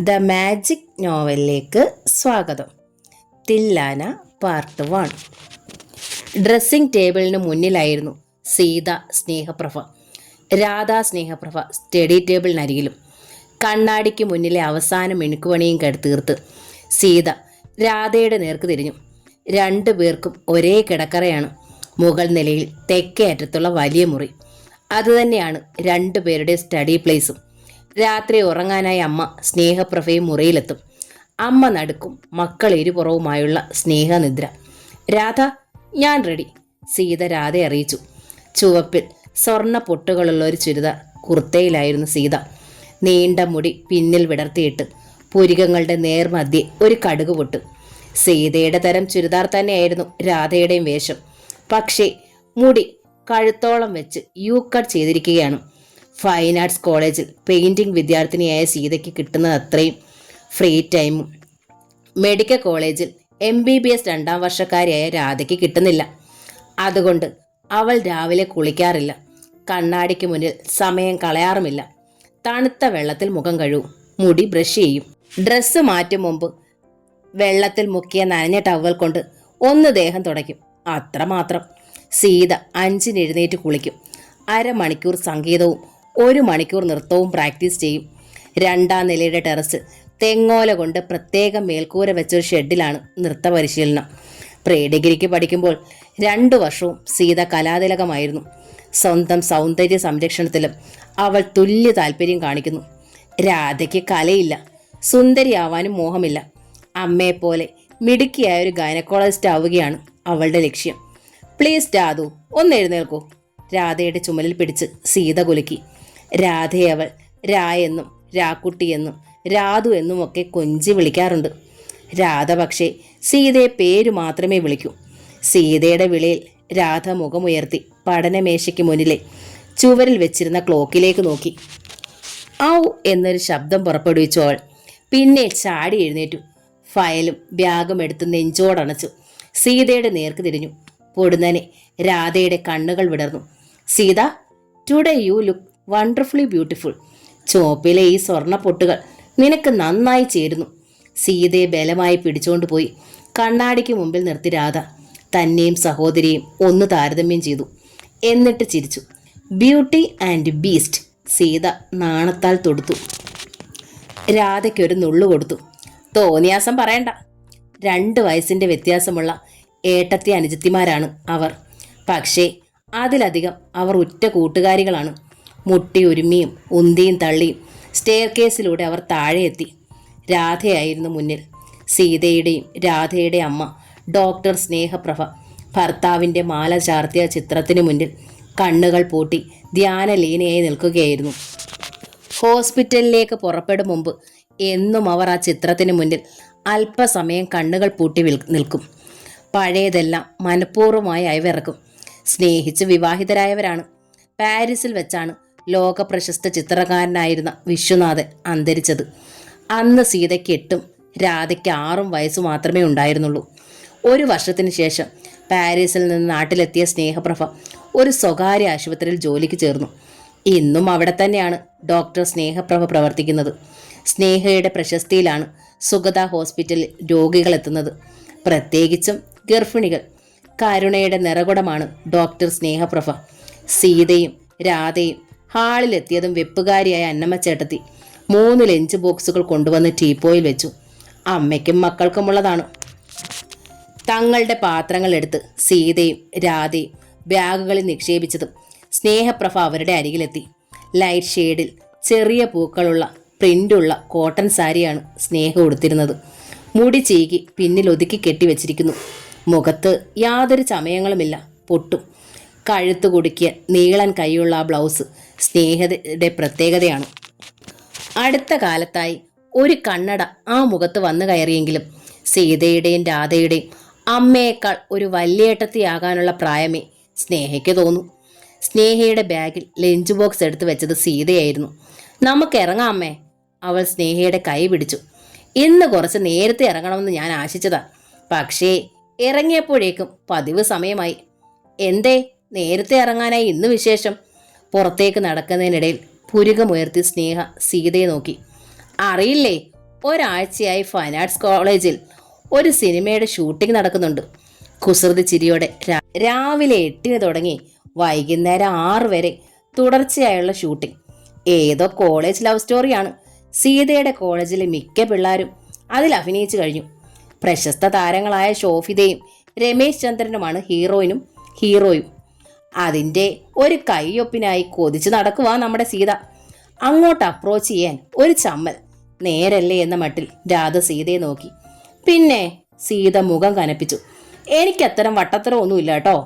The magic നോവലിലേക്ക് സ്വാഗതം. തില്ലാന part 1. Dressing ടേബിളിന് മുന്നിലായിരുന്നു Sita Snehaprabha. Radha Snehaprabha study ടേബിളിനരികിലും. കണ്ണാടിക്ക് മുന്നിലെ അവസാന മിനുക്കുപണിയും തീർത്ത് സീത രാധയുടെ നേർക്ക് തിരിഞ്ഞു. രണ്ടുപേർക്കും ഒരേ കിടക്കറയാണ്. മുകൾ നിലയിൽ തെക്കേ അറ്റത്തുള്ള വലിയ മുറി. അതുതന്നെയാണ് രണ്ടുപേരുടെ സ്റ്റഡി പ്ലേസും. രാത്രി ഉറങ്ങാനായി അമ്മ സ്നേഹപ്രഭയും മുറിയിലെത്തും. അമ്മ നടുക്കും, മക്കൾ ഇരുപുറവുമായുള്ള സ്നേഹനിദ്ര. രാധ, ഞാൻ റെഡി, സീത രാധയെ അറിയിച്ചു. ചുവപ്പിൽ സ്വർണ്ണ പൊട്ടുകളുള്ള ഒരു ചുരിദാർ കുർത്തയിലായിരുന്നു സീത. നീണ്ട മുടി പിന്നിൽ വിടർത്തിയിട്ട് പുരികങ്ങളുടെ നേർമധ്യേ ഒരു കടുക് പൊട്ട്. സീതയുടെ തരം ചുരിദാർ തന്നെയായിരുന്നു രാധയുടെയും വേഷം. പക്ഷേ മുടി കഴുത്തോളം വെച്ച് യു കട്ട് ചെയ്തിരിക്കുകയാണ്. ഫൈൻ ആർട്സ് കോളേജിൽ പെയിൻറ്റിംഗ് വിദ്യാർത്ഥിനിയായ സീതയ്ക്ക് കിട്ടുന്നത് അത്രയും ഫ്രീ ടൈമും മെഡിക്കൽ കോളേജിൽ MBBS 2ാം വർഷക്കാരിയായ രാധയ്ക്ക് കിട്ടുന്നില്ല. അതുകൊണ്ട് അവൾ രാവിലെ കുളിക്കാറില്ല. കണ്ണാടിക്ക് മുന്നിൽ സമയം കളയാറുമില്ല. തണുത്ത വെള്ളത്തിൽ മുഖം കഴുകും, മുടി ബ്രഷ് ചെയ്യും. ഡ്രസ്സ് മാറ്റും മുമ്പ് വെള്ളത്തിൽ മുക്കിയ നനഞ്ഞ ടവൽ കൊണ്ട് ഒന്ന് ദേഹം തുടയ്ക്കും, അത്രമാത്രം. സീത 5-ന് എഴുന്നേറ്റ് കുളിക്കും. അരമണിക്കൂർ സംഗീതവും 1 മണിക്കൂർ നൃത്തവും പ്രാക്ടീസ് ചെയ്യും. 2ാം നിലയുടെ ടെറസ് തെങ്ങോല കൊണ്ട് പ്രത്യേകം മേൽക്കൂര വെച്ചൊരു ഷെഡിലാണ് നൃത്ത പരിശീലനം. പ്രീ ഡിഗ്രിക്ക് പഠിക്കുമ്പോൾ 2 വർഷവും സീത കലാതിലകമായിരുന്നു. സ്വന്തം സൗന്ദര്യ സംരക്ഷണത്തിലും അവൾ തുല്യ താല്പര്യം കാണിക്കുന്നു. രാധയ്ക്ക് കലയില്ല, സുന്ദരിയാവാനും മോഹമില്ല. അമ്മയെപ്പോലെ മിടുക്കിയായ ഒരു ഗൈനക്കോളജിസ്റ്റ് ആവുകയാണ് അവളുടെ ലക്ഷ്യം. പ്ലീസ് രാധു, ഒന്ന് എഴുന്നേൽക്കൂ, രാധയുടെ ചുമലിൽ പിടിച്ച് സീത കുലുക്കി. രാധയെ അവൾ രായെന്നും രാക്കുട്ടിയെന്നും രാധു എന്നുമൊക്കെ കൊഞ്ചി വിളിക്കാറുണ്ട്. രാധ പക്ഷേ സീതയെ പേര് മാത്രമേ വിളിക്കൂ. സീതയുടെ വിളിയിൽ രാധ മുഖമുയർത്തി പഠനമേശയ്ക്ക് മുന്നിലെ ചുവരിൽ വെച്ചിരുന്ന ക്ലോക്കിലേക്ക് നോക്കി. ഔ എന്നൊരു ശബ്ദം പുറപ്പെടുവിച്ചു അവൾ. പിന്നെ ചാടി എഴുന്നേറ്റു. ഫയലും ബാഗും എടുത്ത് നെഞ്ചോടണച്ചു. സീതയുടെ നേർക്ക് തിരിഞ്ഞു. പൊടുന്നനെ രാധയുടെ കണ്ണുകൾ വിടർന്നു. Sita, today you look wonderfully beautiful. ചോപ്പിലെ ഈ സ്വർണ്ണ പൊട്ടുകൾ നിനക്ക് നന്നായി ചേരുന്നു. സീതയെ ബലമായി പിടിച്ചുകൊണ്ട് പോയി കണ്ണാടിക്ക് മുമ്പിൽ നിർത്തി രാധ തന്നെയും സഹോദരിയും ഒന്ന് താരതമ്യം ചെയ്തു. എന്നിട്ട് ചിരിച്ചു. ബ്യൂട്ടി ആൻഡ് ബീസ്റ്റ്, സീത നാണത്താൽ തൊടുത്തു. രാധയ്ക്കൊരു നുള്ളു കൊടുത്തു. തോന്നിയാസം പറയണ്ട. 2 വയസ്സിൻ്റെ വ്യത്യാസമുള്ള ഏട്ടത്തി അനുജത്തിമാരാണ് അവർ. പക്ഷേ അതിലധികം അവർ ഉറ്റ കൂട്ടുകാരികളാണ്. മുട്ടി ഒരുമിയും ഉന്തിയും തള്ളിയും സ്റ്റെയർ കേസിലൂടെ അവർ താഴെ എത്തി. രാധയായിരുന്നു മുന്നിൽ. സീതയുടെയും രാധയുടെയും അമ്മ ഡോക്ടർ സ്നേഹപ്രഭ ഭർത്താവിൻ്റെ മാല ചാർത്തിയ ചിത്രത്തിന് മുന്നിൽ കണ്ണുകൾ പൂട്ടി ധ്യാനലീനയായി നിൽക്കുകയായിരുന്നു. ഹോസ്പിറ്റലിലേക്ക് പുറപ്പെടും മുമ്പ് എന്നും അവർ ആ ചിത്രത്തിന് മുന്നിൽ അല്പസമയം കണ്ണുകൾ പൂട്ടി നിൽക്കും. പഴയതെല്ലാം മനഃപൂർവ്വമായി അയവിറക്കും. സ്നേഹിച്ച് വിവാഹിതരായവരാണ്. പാരീസിൽ വെച്ചാണ് ലോകപ്രശസ്ത ചിത്രകാരനായിരുന്ന വിശ്വനാഥൻ അന്തരിച്ചത്. അന്ന് സീതയ്ക്ക് 8ഉം രാധയ്ക്ക് 6 വയസ്സ് മാത്രമേ ഉണ്ടായിരുന്നുള്ളൂ. 1 വർഷത്തിന് ശേഷം പാരീസിൽ നിന്ന് നാട്ടിലെത്തിയ സ്നേഹപ്രഭ ഒരു സ്വകാര്യ ആശുപത്രിയിൽ ജോലിക്ക് ചേർന്നു. ഇന്നും അവിടെ തന്നെയാണ് ഡോക്ടർ സ്നേഹപ്രഭ പ്രവർത്തിക്കുന്നത്. സ്നേഹയുടെ പ്രശസ്തിയിലാണ് സുഗത ഹോസ്പിറ്റലിൽ രോഗികൾ എത്തുന്നത്, പ്രത്യേകിച്ചും ഗർഭിണികൾ. കരുണയുടെ നിറകുടമാണ് ഡോക്ടർ സ്നേഹപ്രഭ. സീതയും രാധയും ഹാളിലെത്തിയതും വെപ്പുകാരിയായ അന്നമ്മച്ചേട്ടത്തി 3 ലഞ്ച് ബോക്സുകൾ കൊണ്ടുവന്ന് ടീപ്പോയിൽ വെച്ചു. അമ്മയ്ക്കും മക്കൾക്കുമുള്ളതാണ്. തങ്ങളുടെ പാത്രങ്ങൾ എടുത്ത് സീതയും രാധയും ബാഗുകളിൽ നിക്ഷേപിച്ചതും സ്നേഹപ്രഭ അവരുടെ അരികിലെത്തി. ലൈറ്റ് ഷെയ്ഡിൽ ചെറിയ പൂക്കളുള്ള പ്രിൻ്റുള്ള കോട്ടൺ സാരിയാണ് സ്നേഹ ഉടുത്തിരുന്നത്. മുടി ചീകി പിന്നിൽ ഒതുക്കി കെട്ടിവെച്ചിരിക്കുന്നു. മുഖത്ത് യാതൊരു ചമയങ്ങളുമില്ല, പൊട്ടും. കഴുത്ത് കുടുക്കിയ നീളൻ കൈയുള്ള ആ ബ്ലൗസ് സ്നേഹയുടെ പ്രത്യേകതയാണ്. അടുത്ത കാലത്തായി ഒരു കണ്ണട ആ മുഖത്ത് വന്നു കയറിയെങ്കിലും സീതയുടെയും രാധയുടെയും അമ്മയേക്കാൾ ഒരു വല്യേട്ടത്തിയാകാനുള്ള പ്രായമേ സ്നേഹയ്ക്ക് തോന്നൂ. സ്നേഹയുടെ ബാഗിൽ ലഞ്ച് ബോക്സ് എടുത്തു വെച്ചത് സീതയായിരുന്നു. നമുക്ക് ഇറങ്ങാം അമ്മേ. അവൾ സ്നേഹയുടെ കൈ പിടിച്ചു. ഇന്ന് കുറച്ച് നേരത്തെ ഇറങ്ങണമെന്ന് ഞാൻ ആശിച്ചതാ, പക്ഷേ ഇറങ്ങിയപ്പോഴേക്കും പതിവ് സമയമായി. എന്തേ നേരത്തെ ഇറങ്ങാനായി ഇന്ന് വിശേഷം? പുറത്തേക്ക് നടക്കുന്നതിനിടയിൽ പുരികമുയർത്തി സ്നേഹ സീതയെ നോക്കി. അറിയില്ലേ, ഒരാഴ്ചയായി ഫൈൻ ആർട്സ് കോളേജിൽ ഒരു സിനിമയുടെ ഷൂട്ടിംഗ് നടക്കുന്നുണ്ട്. കുസൃതി ചിരിയോടെ രാവിലെ 8 തുടങ്ങി വൈകുന്നേരം 6 വരെ തുടർച്ചയായുള്ള ഷൂട്ടിംഗ്. ഏതോ കോളേജ് ലവ് സ്റ്റോറിയാണ്. സീതയുടെ കോളേജിലെ മിക്ക പിള്ളേരും അതിൽ അഭിനയിച്ചു കഴിഞ്ഞു. പ്രശസ്ത താരങ്ങളായ ശോഭിതയും രമേശ് ചന്ദ്രനുമാണ് ഹീറോയും. അതിൻ്റെ ഒരു കൈയൊപ്പിനായി കൊതിച്ചു നടക്കുക നമ്മുടെ സീത. അങ്ങോട്ട് അപ്രോച്ച് ചെയ്യാൻ ഒരു ചമ്മൽ. നേരല്ലേ എന്ന മട്ടിൽ രാധ സീതയെ നോക്കി. പിന്നെ സീത മുഖം കനപ്പിച്ചു. എനിക്കത്തരം വട്ടത്തരമൊന്നുമില്ല കേട്ടോ.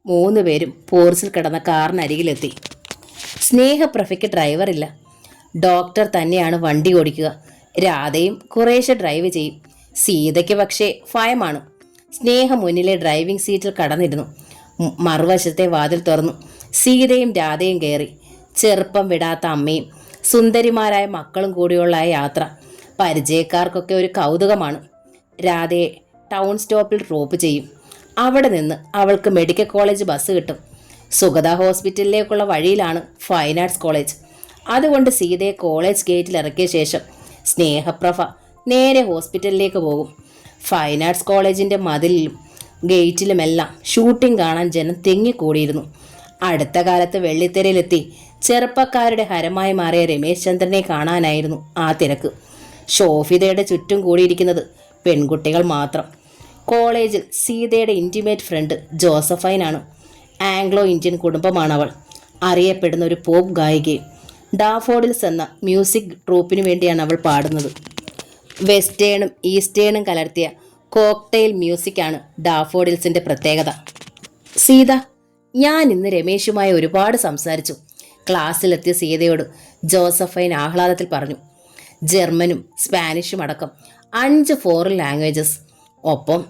3 പേരും പോർച്ചിൽ കിടന്ന കാറിനരികിലെത്തി. സ്നേഹപ്രഭയ്ക്ക് ഡ്രൈവറില്ല. ഡോക്ടർ തന്നെയാണ് വണ്ടി ഓടിക്കുക. രാധയും കുറേശ്ശെ ഡ്രൈവ് ചെയ്യും. സീതയ്ക്ക് പക്ഷേ ഭയമാണ്. സ്നേഹ മുന്നിലെ ഡ്രൈവിംഗ് സീറ്റിൽ കടന്നിരുന്നു. മറുവശത്തെ വാതിൽ തുറന്നു. സീതയും രാധയും കയറി. ചെറുപ്പം വിടാത്ത അമ്മയും സുന്ദരിമാരായ മക്കളും കൂടിയുള്ള യാത്ര പരിചയക്കാർക്കൊക്കെ ഒരു കൗതുകമാണ്. രാധയെ ടൗൺ സ്റ്റോപ്പിൽ ഡ്രോപ്പ് ചെയ്യും. അവിടെ നിന്ന് അവൾക്ക് മെഡിക്കൽ കോളേജ് ബസ് കിട്ടും. സുഗത ഹോസ്പിറ്റലിലേക്കുള്ള വഴിയിലാണ് ഫൈൻ ആർട്സ് കോളേജ്. അതുകൊണ്ട് സീതയെ കോളേജ് ഗേറ്റിൽ ഇറക്കിയ ശേഷം സ്നേഹപ്രഭ നേരെ ഹോസ്പിറ്റലിലേക്ക് പോകും. ഫൈൻ ആർട്സ് കോളേജിൻ്റെ മതിലിലും ഗേറ്റിലുമെല്ലാം ഷൂട്ടിംഗ് കാണാൻ ജനം തിങ്ങിക്കൂടിയിരുന്നു. അടുത്ത കാലത്ത് വെള്ളിത്തിരയിലെത്തി ചെറുപ്പക്കാരുടെ ഹരമായി മാറിയ രമേശ് ചന്ദ്രനെ കാണാനായിരുന്നു ആ തിരക്ക്. ശോഭിതയുടെ ചുറ്റും കൂടിയിരിക്കുന്നത് പെൺകുട്ടികൾ മാത്രം. കോളേജിൽ സീതയുടെ ഇൻറ്റിമേറ്റ് ഫ്രണ്ട് ജോസഫൈനാണ്. ആംഗ്ലോ ഇന്ത്യൻ കുടുംബമാണവൾ. അറിയപ്പെടുന്ന ഒരു പോപ്പ് ഗായികയും. ഡാഫോഡിൽസ് എന്ന മ്യൂസിക് ട്രൂപ്പിനു വേണ്ടിയാണ് അവൾ പാടുന്നത്. വെസ്റ്റേണും ഈസ്റ്റേണും കലർത്തിയ കോക്ടെയിൽ മ്യൂസിക്കാണ് ഡാഫോഡിൽസിൻ്റെ പ്രത്യേകത. സീത, ഞാൻ ഇന്ന് രമേശുമായി ഒരുപാട് സംസാരിച്ചു. ക്ലാസ്സിലെത്തിയ സീതയോട് ജോസഫൈൻ ആഹ്ലാദത്തിൽ പറഞ്ഞു. ജർമ്മനും സ്പാനിഷും അടക്കം 5 ഫോറിൻ ലാംഗ്വേജസ്, ഒപ്പം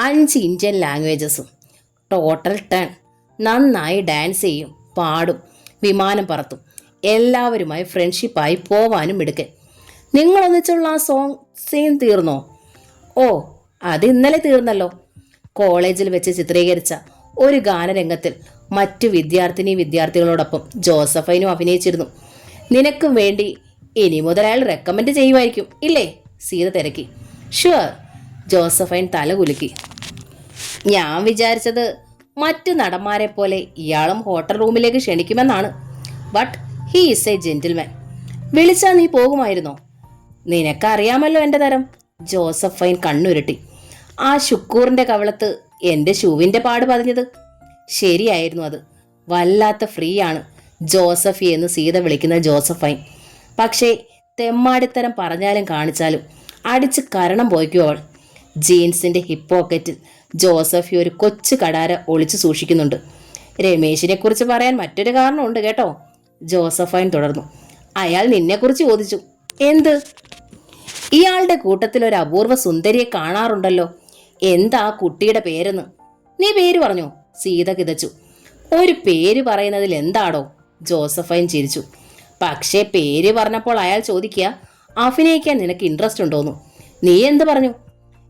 5 ഇന്ത്യൻ ലാംഗ്വേജസും. ടോട്ടൽ 10. നന്നായി ഡാൻസ് ചെയ്യും, പാടും, വിമാനം പറത്തും. എല്ലാവരുമായി ഫ്രണ്ട്ഷിപ്പായി പോവാനും എടുക്കേ. നിങ്ങളൊന്നിച്ചുള്ള ആ സീൻ തീർന്നോ? ഓ, അത് ഇന്നലെ തീർന്നല്ലോ. കോളേജിൽ വെച്ച് ചിത്രീകരിച്ച ഒരു ഗാനരംഗത്തിൽ മറ്റു വിദ്യാർത്ഥികളോടൊപ്പം ജോസഫൈനും അഭിനയിച്ചിരുന്നു. നിനക്കും വേണ്ടി ഇനി മുതൽ അയാൾ റെക്കമെൻഡ് ചെയ്യുമായിരിക്കും ഇല്ലേ? സീത തിരക്കി. ഷുവർ, ജോസഫൈൻ തല കുലുക്കി. ഞാൻ വിചാരിച്ചത് മറ്റു നടന്മാരെ പോലെ ഇയാളും ഹോട്ടൽ റൂമിലേക്ക് ക്ഷണിക്കുമെന്നാണ്. But he is a gentleman. വിളിച്ചാൽ നീ പോകുമായിരുന്നോ? നിനക്കറിയാമല്ലോ എൻ്റെ തരം. ജോസഫൈൻ കണ്ണുരുട്ടി. ആ ശുക്കൂറിൻ്റെ കവളത്ത് എൻ്റെ ഷൂവിൻ്റെ പാട് പതിഞ്ഞത് ശരിയായിരുന്നു. അത് വല്ലാത്ത ഫ്രീ ആണ് ജോസഫി എന്ന് സീത വിളിക്കുന്ന ജോസഫൈൻ. പക്ഷേ തെമ്മാടിത്തരം പറഞ്ഞാലും കാണിച്ചാലും അടിച്ച് കരണം പോയിക്കും അവൾ. ജീൻസിൻ്റെ ഹിപ്പ് പോക്കറ്റിൽ ജോസഫി ഒരു കൊച്ചു കടാര ഒളിച്ചു സൂക്ഷിക്കുന്നുണ്ട്. രമേശിനെ കുറിച്ച് പറയാൻ മറ്റൊരു കാരണമുണ്ട് കേട്ടോ, ജോസഫൈൻ തുടർന്നു. അയാൾ നിന്നെക്കുറിച്ച് ചോദിച്ചു. എന്ത്? ഇയാളുടെ കൂട്ടത്തിൽ ഒരു അപൂർവ സുന്ദരിയെ കാണാറുണ്ടല്ലോ. എന്താ കുട്ടിയുടെ പേരെന്ന്? നീ പേര് പറഞ്ഞോ? സീത കിതച്ചു. ഒരു പേര് പറയുന്നതിൽ എന്താടോ? ജോസഫൈൻ ചിരിച്ചു. പക്ഷേ പേര് പറഞ്ഞപ്പോൾ അയാൾ ചോദിക്കുക, അഭിനയിക്കാൻ നിനക്ക് ഇൻട്രസ്റ്റ് ഉണ്ടോന്നു. നീ എന്ത് പറഞ്ഞു?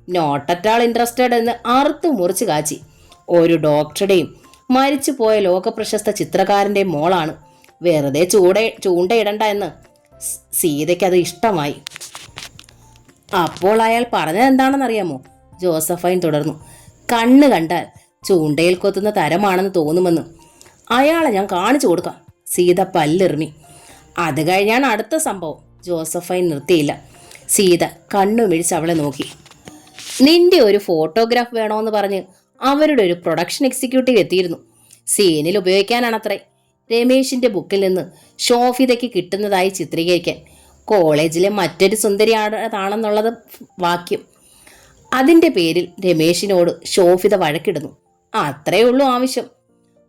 നോട്ട് അറ്റ് ആൾ ഇൻട്രസ്റ്റഡ് എന്ന് അറുത്തു മുറിച്ച് കാച്ചി. ഒരു ഡോക്ടറുടെയും മരിച്ചുപോയ ലോകപ്രശസ്ത ചിത്രകാരൻ്റെയും മോളാണ്. വെറുതെ ചൂണ്ടയിടണ്ട എന്ന് സീതയ്ക്ക് അത് ഇഷ്ടമായി. അപ്പോൾ അയാൾ പറഞ്ഞത് എന്താണെന്നറിയാമോ? ജോസഫൈൻ തുടർന്നു. കണ്ണ് കണ്ടാൽ ചൂണ്ടയിൽ കൊത്തുന്ന തരമാണെന്ന് തോന്നുമെന്ന്. അയാളെ ഞാൻ കാണിച്ചു കൊടുക്കാം. സീത പല്ലെറിമി. അത് കഴിഞ്ഞാണ് അടുത്ത സംഭവം. ജോസഫൈൻ നിർത്തിയില്ല. സീത കണ്ണുമിഴിച്ച് അവളെ നോക്കി. നിന്റെ ഒരു ഫോട്ടോഗ്രാഫ് വേണമെന്ന് പറഞ്ഞ് അവരുടെ ഒരു പ്രൊഡക്ഷൻ എക്സിക്യൂട്ടീവ് എത്തിയിരുന്നു. സീനിൽ ഉപയോഗിക്കാനാണത്രേ. രമേശിന്റെ ബുക്കിൽ നിന്ന് ശോഭിതയ്ക്ക് കിട്ടുന്നതായി ചിത്രീകരിക്കാൻ. കോളേജിലെ മറ്റൊരു സുന്ദരിയാണെന്നുള്ളത് വാക്യം. അതിൻ്റെ പേരിൽ രമേശിനോട് ശോഭിത വഴക്കിടുന്നു. അത്രേ ഉള്ളൂ ആവശ്യം.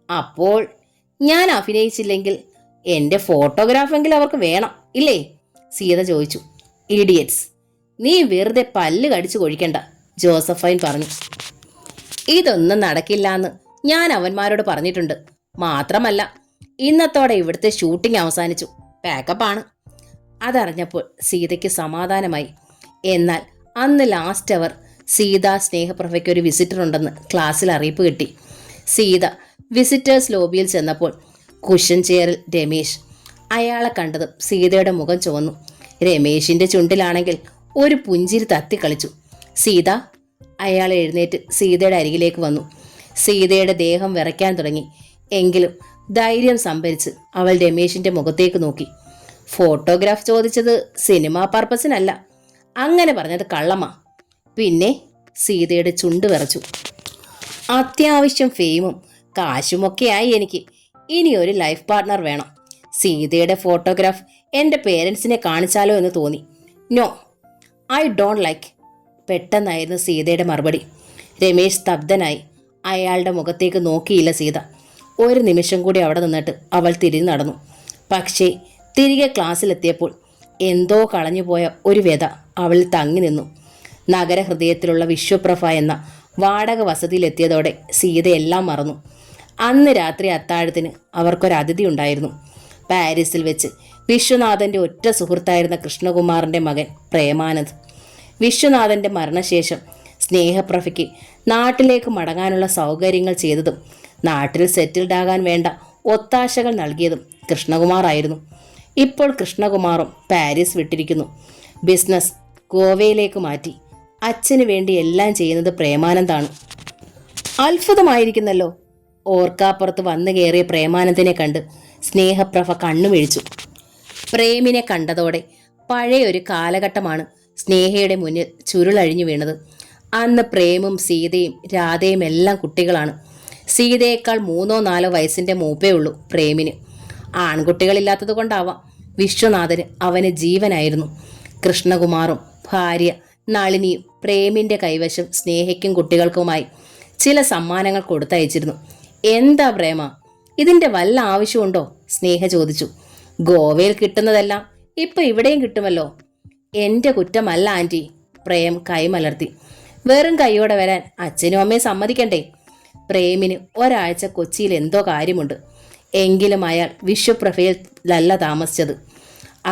അപ്പോൾ ഞാൻ അഭിനയിച്ചില്ലെങ്കിൽ എൻ്റെ ഫോട്ടോഗ്രാഫെങ്കിലും അവർക്ക് വേണം ഇല്ലേ? സീത ചോദിച്ചു. ഇഡിയറ്റ്സ്, നീ വെറുതെ പല്ല് കടിച്ചു കൊഴിക്കണ്ട, ജോസഫൈൻ പറഞ്ഞു. ഇതൊന്നും നടക്കില്ലാന്ന് ഞാൻ അവന്മാരോട് പറഞ്ഞിട്ടുണ്ട്. മാത്രമല്ല, ഇന്നത്തോടെ ഇവിടുത്തെ ഷൂട്ടിംഗ് അവസാനിച്ചു. പാക്കപ്പാണ്. അതറിഞ്ഞപ്പോൾ സീതയ്ക്ക് സമാധാനമായി. എന്നാൽ അന്ന് ലാസ്റ്റ് അവർ സീത സ്നേഹപ്രഭയ്ക്ക് ഒരു വിസിറ്റർ ഉണ്ടെന്ന് ക്ലാസ്സിൽ അറിയിപ്പ് കിട്ടി. സീത വിസിറ്റേഴ്സ് ലോബിയിൽ ചെന്നപ്പോൾ കുഷൻ ചെയറിൽ രമേശ്. അയാളെ കണ്ടതും സീതയുടെ മുഖം ചുവന്നു. രമേശിന്റെ ചുണ്ടിലാണെങ്കിൽ ഒരു പുഞ്ചിരി തത്തിക്കളിച്ചു. സീത. അയാൾ എഴുന്നേറ്റ് സീതയുടെ അരികിലേക്ക് വന്നു. സീതയുടെ ദേഹം വിറയ്ക്കാൻ തുടങ്ങി. എങ്കിലും ധൈര്യം സംഭരിച്ച് അവൾ രമേശിന്റെ മുഖത്തേക്ക് നോക്കി. ഫോട്ടോഗ്രാഫ് ചോദിച്ചത് സിനിമാ പർപ്പസിനല്ല, അങ്ങനെ പറഞ്ഞത് കള്ളമാ. പിന്നെ? സീതയുടെ ചുണ്ട് വിറച്ചു. അത്യാവശ്യം ഫെയിമും കാശുമൊക്കെയായി എനിക്ക്. ഇനി ഒരു ലൈഫ് പാർട്ട്ണർ വേണം. സീതയുടെ ഫോട്ടോഗ്രാഫ് എൻ്റെ പേരൻസിനെ കാണിച്ചാലോ എന്ന് തോന്നി. No, I don't like. പെട്ടെന്നായിരുന്നു സീതയുടെ മറുപടി. രമേശ് സ്തബ്ധനായി. അയാളുടെ മുഖത്തേക്ക് നോക്കിയില്ല സീത. ഒരു നിമിഷം കൂടി അവിടെ നിന്നിട്ട് അവൾ തിരിഞ്ഞു നടന്നു. പക്ഷേ തിരികെ ക്ലാസ്സിലെത്തിയപ്പോൾ എന്തോ കളഞ്ഞുപോയ ഒരു വ്യത അവളിൽ തങ്ങി നിന്നു. നഗരഹൃദയത്തിലുള്ള വിശ്വപ്രഭ എന്ന വാടക വസതിയിലെത്തിയതോടെ സീതയെല്ലാം മറന്നു. അന്ന് രാത്രി അത്താഴത്തിന് അവർക്കൊരതിഥി ഉണ്ടായിരുന്നു. പാരീസിൽ വെച്ച് വിശ്വനാഥൻ്റെ ഒറ്റ സുഹൃത്തായിരുന്ന കൃഷ്ണകുമാറിൻ്റെ മകൻ പ്രേമാനന്ദ്. വിശ്വനാഥൻ്റെ മരണശേഷം സ്നേഹപ്രഭയ്ക്ക് നാട്ടിലേക്ക് മടങ്ങാനുള്ള സൗകര്യങ്ങൾ ചെയ്തതും നാട്ടിൽ സെറ്റിൽഡ് ആകാൻ വേണ്ട ഒത്താശകൾ നൽകിയതും കൃഷ്ണകുമാറായിരുന്നു. ഇപ്പോൾ കൃഷ്ണകുമാറും പാരീസ് വിട്ടിരിക്കുന്നു. ബിസിനസ് ഗോവയിലേക്ക് മാറ്റി. അച്ഛന് വേണ്ടി എല്ലാം ചെയ്യുന്നത് പ്രേമാനന്ദാണ്. അത്ഭുതമായിരിക്കുന്നല്ലോ. ഓർക്കാപ്പുറത്ത് വന്നു കയറിയ പ്രേമാനന്ദിനെ കണ്ട് സ്നേഹപ്രഭ കണ്ണുമിഴിച്ചു. പ്രേമിനെ കണ്ടതോടെ പഴയൊരു കാലഘട്ടമാണ് സ്നേഹയുടെ മുന്നിൽ ചുരുളഴിഞ്ഞു വീണത്. അന്ന് പ്രേമും സീതയും രാധയും എല്ലാം കുട്ടികളാണ്. സീതയേക്കാൾ 3-4 വയസ്സിൻ്റെ മൂപ്പേ ഉള്ളൂ പ്രേമിന്. ആൺകുട്ടികളില്ലാത്തത് കൊണ്ടാവാം വിശ്വനാഥന് അവന് ജീവനായിരുന്നു. കൃഷ്ണകുമാറും ഭാര്യ നളിനിയും പ്രേമിൻ്റെ കൈവശം സ്നേഹയ്ക്കും കുട്ടികൾക്കുമായി ചില സമ്മാനങ്ങൾ കൊടുത്തയച്ചിരുന്നു. എന്താ പ്രേമ, ഇതിൻ്റെ വല്ല ആവശ്യമുണ്ടോ? സ്നേഹ ചോദിച്ചു. ഗോവയിൽ കിട്ടുന്നതെല്ലാം ഇപ്പം ഇവിടെയും കിട്ടുമല്ലോ. എൻ്റെ കുറ്റമല്ല ആൻറ്റി. പ്രേം കൈമലർത്തി. വെറും കൈയോടെ വരാൻ അച്ഛനും അമ്മയും സമ്മതിക്കണ്ടേ? പ്രേമിന് ഒരാഴ്ച കൊച്ചിയിൽ എന്തോ കാര്യമുണ്ട്. എങ്കിലും അയാൾ വിശ്വപ്രഭയിലല്ല താമസിച്ചത്.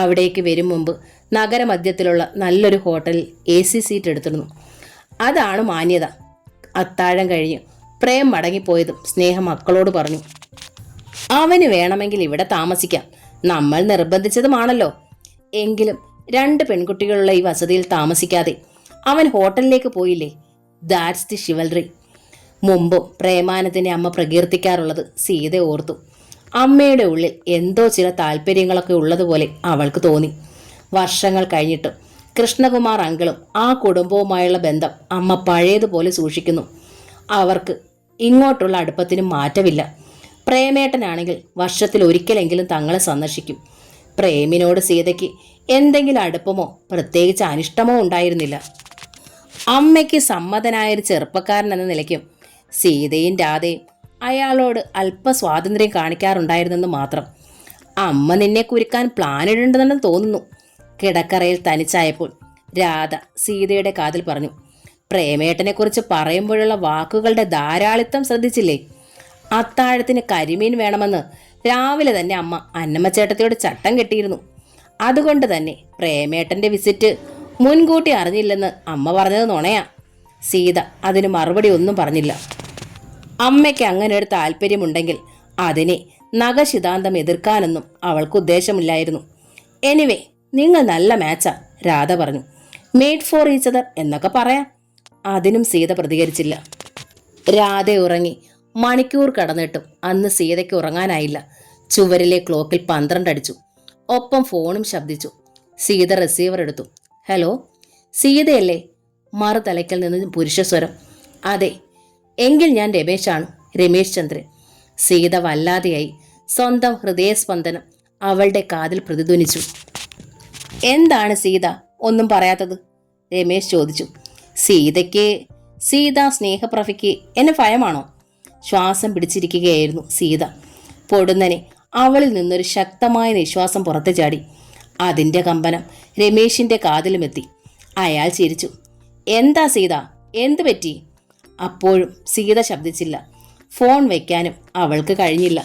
അവിടേക്ക് വരും മുമ്പ് നഗരമധ്യത്തിലുള്ള നല്ലൊരു ഹോട്ടലിൽ AC സീറ്റ് എടുത്തിരുന്നു. അതാണ് മാന്യത. അത്താഴം കഴിഞ്ഞ് പ്രേം മടങ്ങിപ്പോയതും സ്നേഹ മക്കളോട് പറഞ്ഞു. അവന് വേണമെങ്കിൽ ഇവിടെ താമസിക്കാം, നമ്മൾ നിർബന്ധിച്ചതുമാണല്ലോ. എങ്കിലും 2 പെൺകുട്ടികളുള്ള ഈ വസതിയിൽ താമസിക്കാതെ അവൻ ഹോട്ടലിലേക്ക് പോയില്ലേ? That's the chivalry. മുമ്പും പ്രേമാനന്ദിനെ അമ്മ പ്രകീർത്തിക്കാറുള്ളത് സീത ഓർത്തു. അമ്മയുടെ ഉള്ളിൽ എന്തോ ചില താല്പര്യങ്ങളൊക്കെ ഉള്ളതുപോലെ അവൾക്ക് തോന്നി. വർഷങ്ങൾ കഴിഞ്ഞിട്ടും കൃഷ്ണകുമാർ അങ്കിളും ആ കുടുംബവുമായുള്ള ബന്ധം അമ്മ പഴയതുപോലെ സൂക്ഷിക്കുന്നു. അവർക്ക് ഇങ്ങോട്ടുള്ള അടുപ്പത്തിനും മാറ്റമില്ല. പ്രേമേട്ടനാണെങ്കിൽ വർഷത്തിൽ ഒരിക്കലെങ്കിലും തങ്ങളെ സന്ദർശിക്കും. പ്രേമിനോട് സീതയ്ക്ക് എന്തെങ്കിലും അടുപ്പമോ പ്രത്യേകിച്ച് അനിഷ്ടമോ ഉണ്ടായിരുന്നില്ല. അമ്മയ്ക്ക് സമ്മതനായൊരു ചെറുപ്പക്കാരൻ എന്ന നിലയ്ക്കും സീതയും രാധയും അയാളോട് അല്പ സ്വാതന്ത്ര്യം കാണിക്കാറുണ്ടായിരുന്നെന്ന് മാത്രം. അമ്മ നിന്നെ കുരുക്കാൻ പ്ലാൻ ഇടേണ്ടതെന്ന് തോന്നുന്നു. കിടക്കറയിൽ തനിച്ചായപ്പോൾ രാധ സീതയുടെ കാതിൽ പറഞ്ഞു. പ്രേമേട്ടനെക്കുറിച്ച് പറയുമ്പോഴുള്ള വാക്കുകളുടെ ധാരാളിത്തം ശ്രദ്ധിച്ചില്ലേ? അത്താഴത്തിന് കരിമീൻ വേണമെന്ന് രാവിലെ തന്നെ അമ്മ അന്നമ്മച്ചേട്ടത്തിയോട് ചട്ടം കെട്ടിയിരുന്നു. അതുകൊണ്ട് തന്നെ പ്രേമേട്ടൻ്റെ വിസിറ്റ് മുൻകൂട്ടി അറിഞ്ഞില്ലെന്ന് അമ്മ പറഞ്ഞത് നുണയാ. സീത അതിന് മറുപടി ഒന്നും പറഞ്ഞില്ല. അമ്മയ്ക്ക് അങ്ങനെ ഒരു താല്പര്യമുണ്ടെങ്കിൽ അതിനെ നഖശിതാന്തം എതിർക്കാനൊന്നും അവൾക്ക് ഉദ്ദേശമില്ലായിരുന്നു. എനിവേ, നിങ്ങൾ നല്ല മാച്ചാ, രാധ പറഞ്ഞു. മെയ്ഡ് ഫോർ ഈച്ച് അതർ എന്നൊക്കെ പറയാം. അതിനും സീത പ്രതികരിച്ചില്ല. രാധ ഉറങ്ങി. മണിക്കൂർ കടന്നിട്ടും അന്ന് സീതയ്ക്ക് ഉറങ്ങാനായില്ല. ചുവരിലെ ക്ലോക്കിൽ 12 അടിച്ചു. ഒപ്പം ഫോണും ശബ്ദിച്ചു. സീത റിസീവർ എടുത്തു. ഹലോ, സീതയല്ലേ? മറുതലയ്ക്കൽ നിന്ന് പുരുഷസ്വരം. അതെ. എങ്കിൽ ഞാൻ രമേശാണ്, രമേശ് ചന്ദ്രൻ. സീത വല്ലാതെയായി. സ്വന്തം ഹൃദയസ്പന്ദനം അവളുടെ കാതിൽ പ്രതിധ്വനിച്ചു. എന്താണ് സീത ഒന്നും പറയാത്തത്? രമേശ് ചോദിച്ചു. സീത സ്നേഹപ്രഭയ്ക്ക് എന്നെ ഭയമാണോ? ശ്വാസം പിടിച്ചിരിക്കുകയായിരുന്നു സീത. പൊടുന്നനെ അവളിൽ നിന്നൊരു ശക്തമായ നിശ്വാസം പുറത്തു ചാടി. അതിൻ്റെ കമ്പനം രമേശിൻ്റെ കാതിലുമെത്തി. അയാൾ ചിരിച്ചു. എന്താ സീത, എന്തു പറ്റി? അപ്പോഴും സീത ശബ്ദിച്ചില്ല. ഫോൺ വയ്ക്കാനും അവൾക്ക് കഴിഞ്ഞില്ല.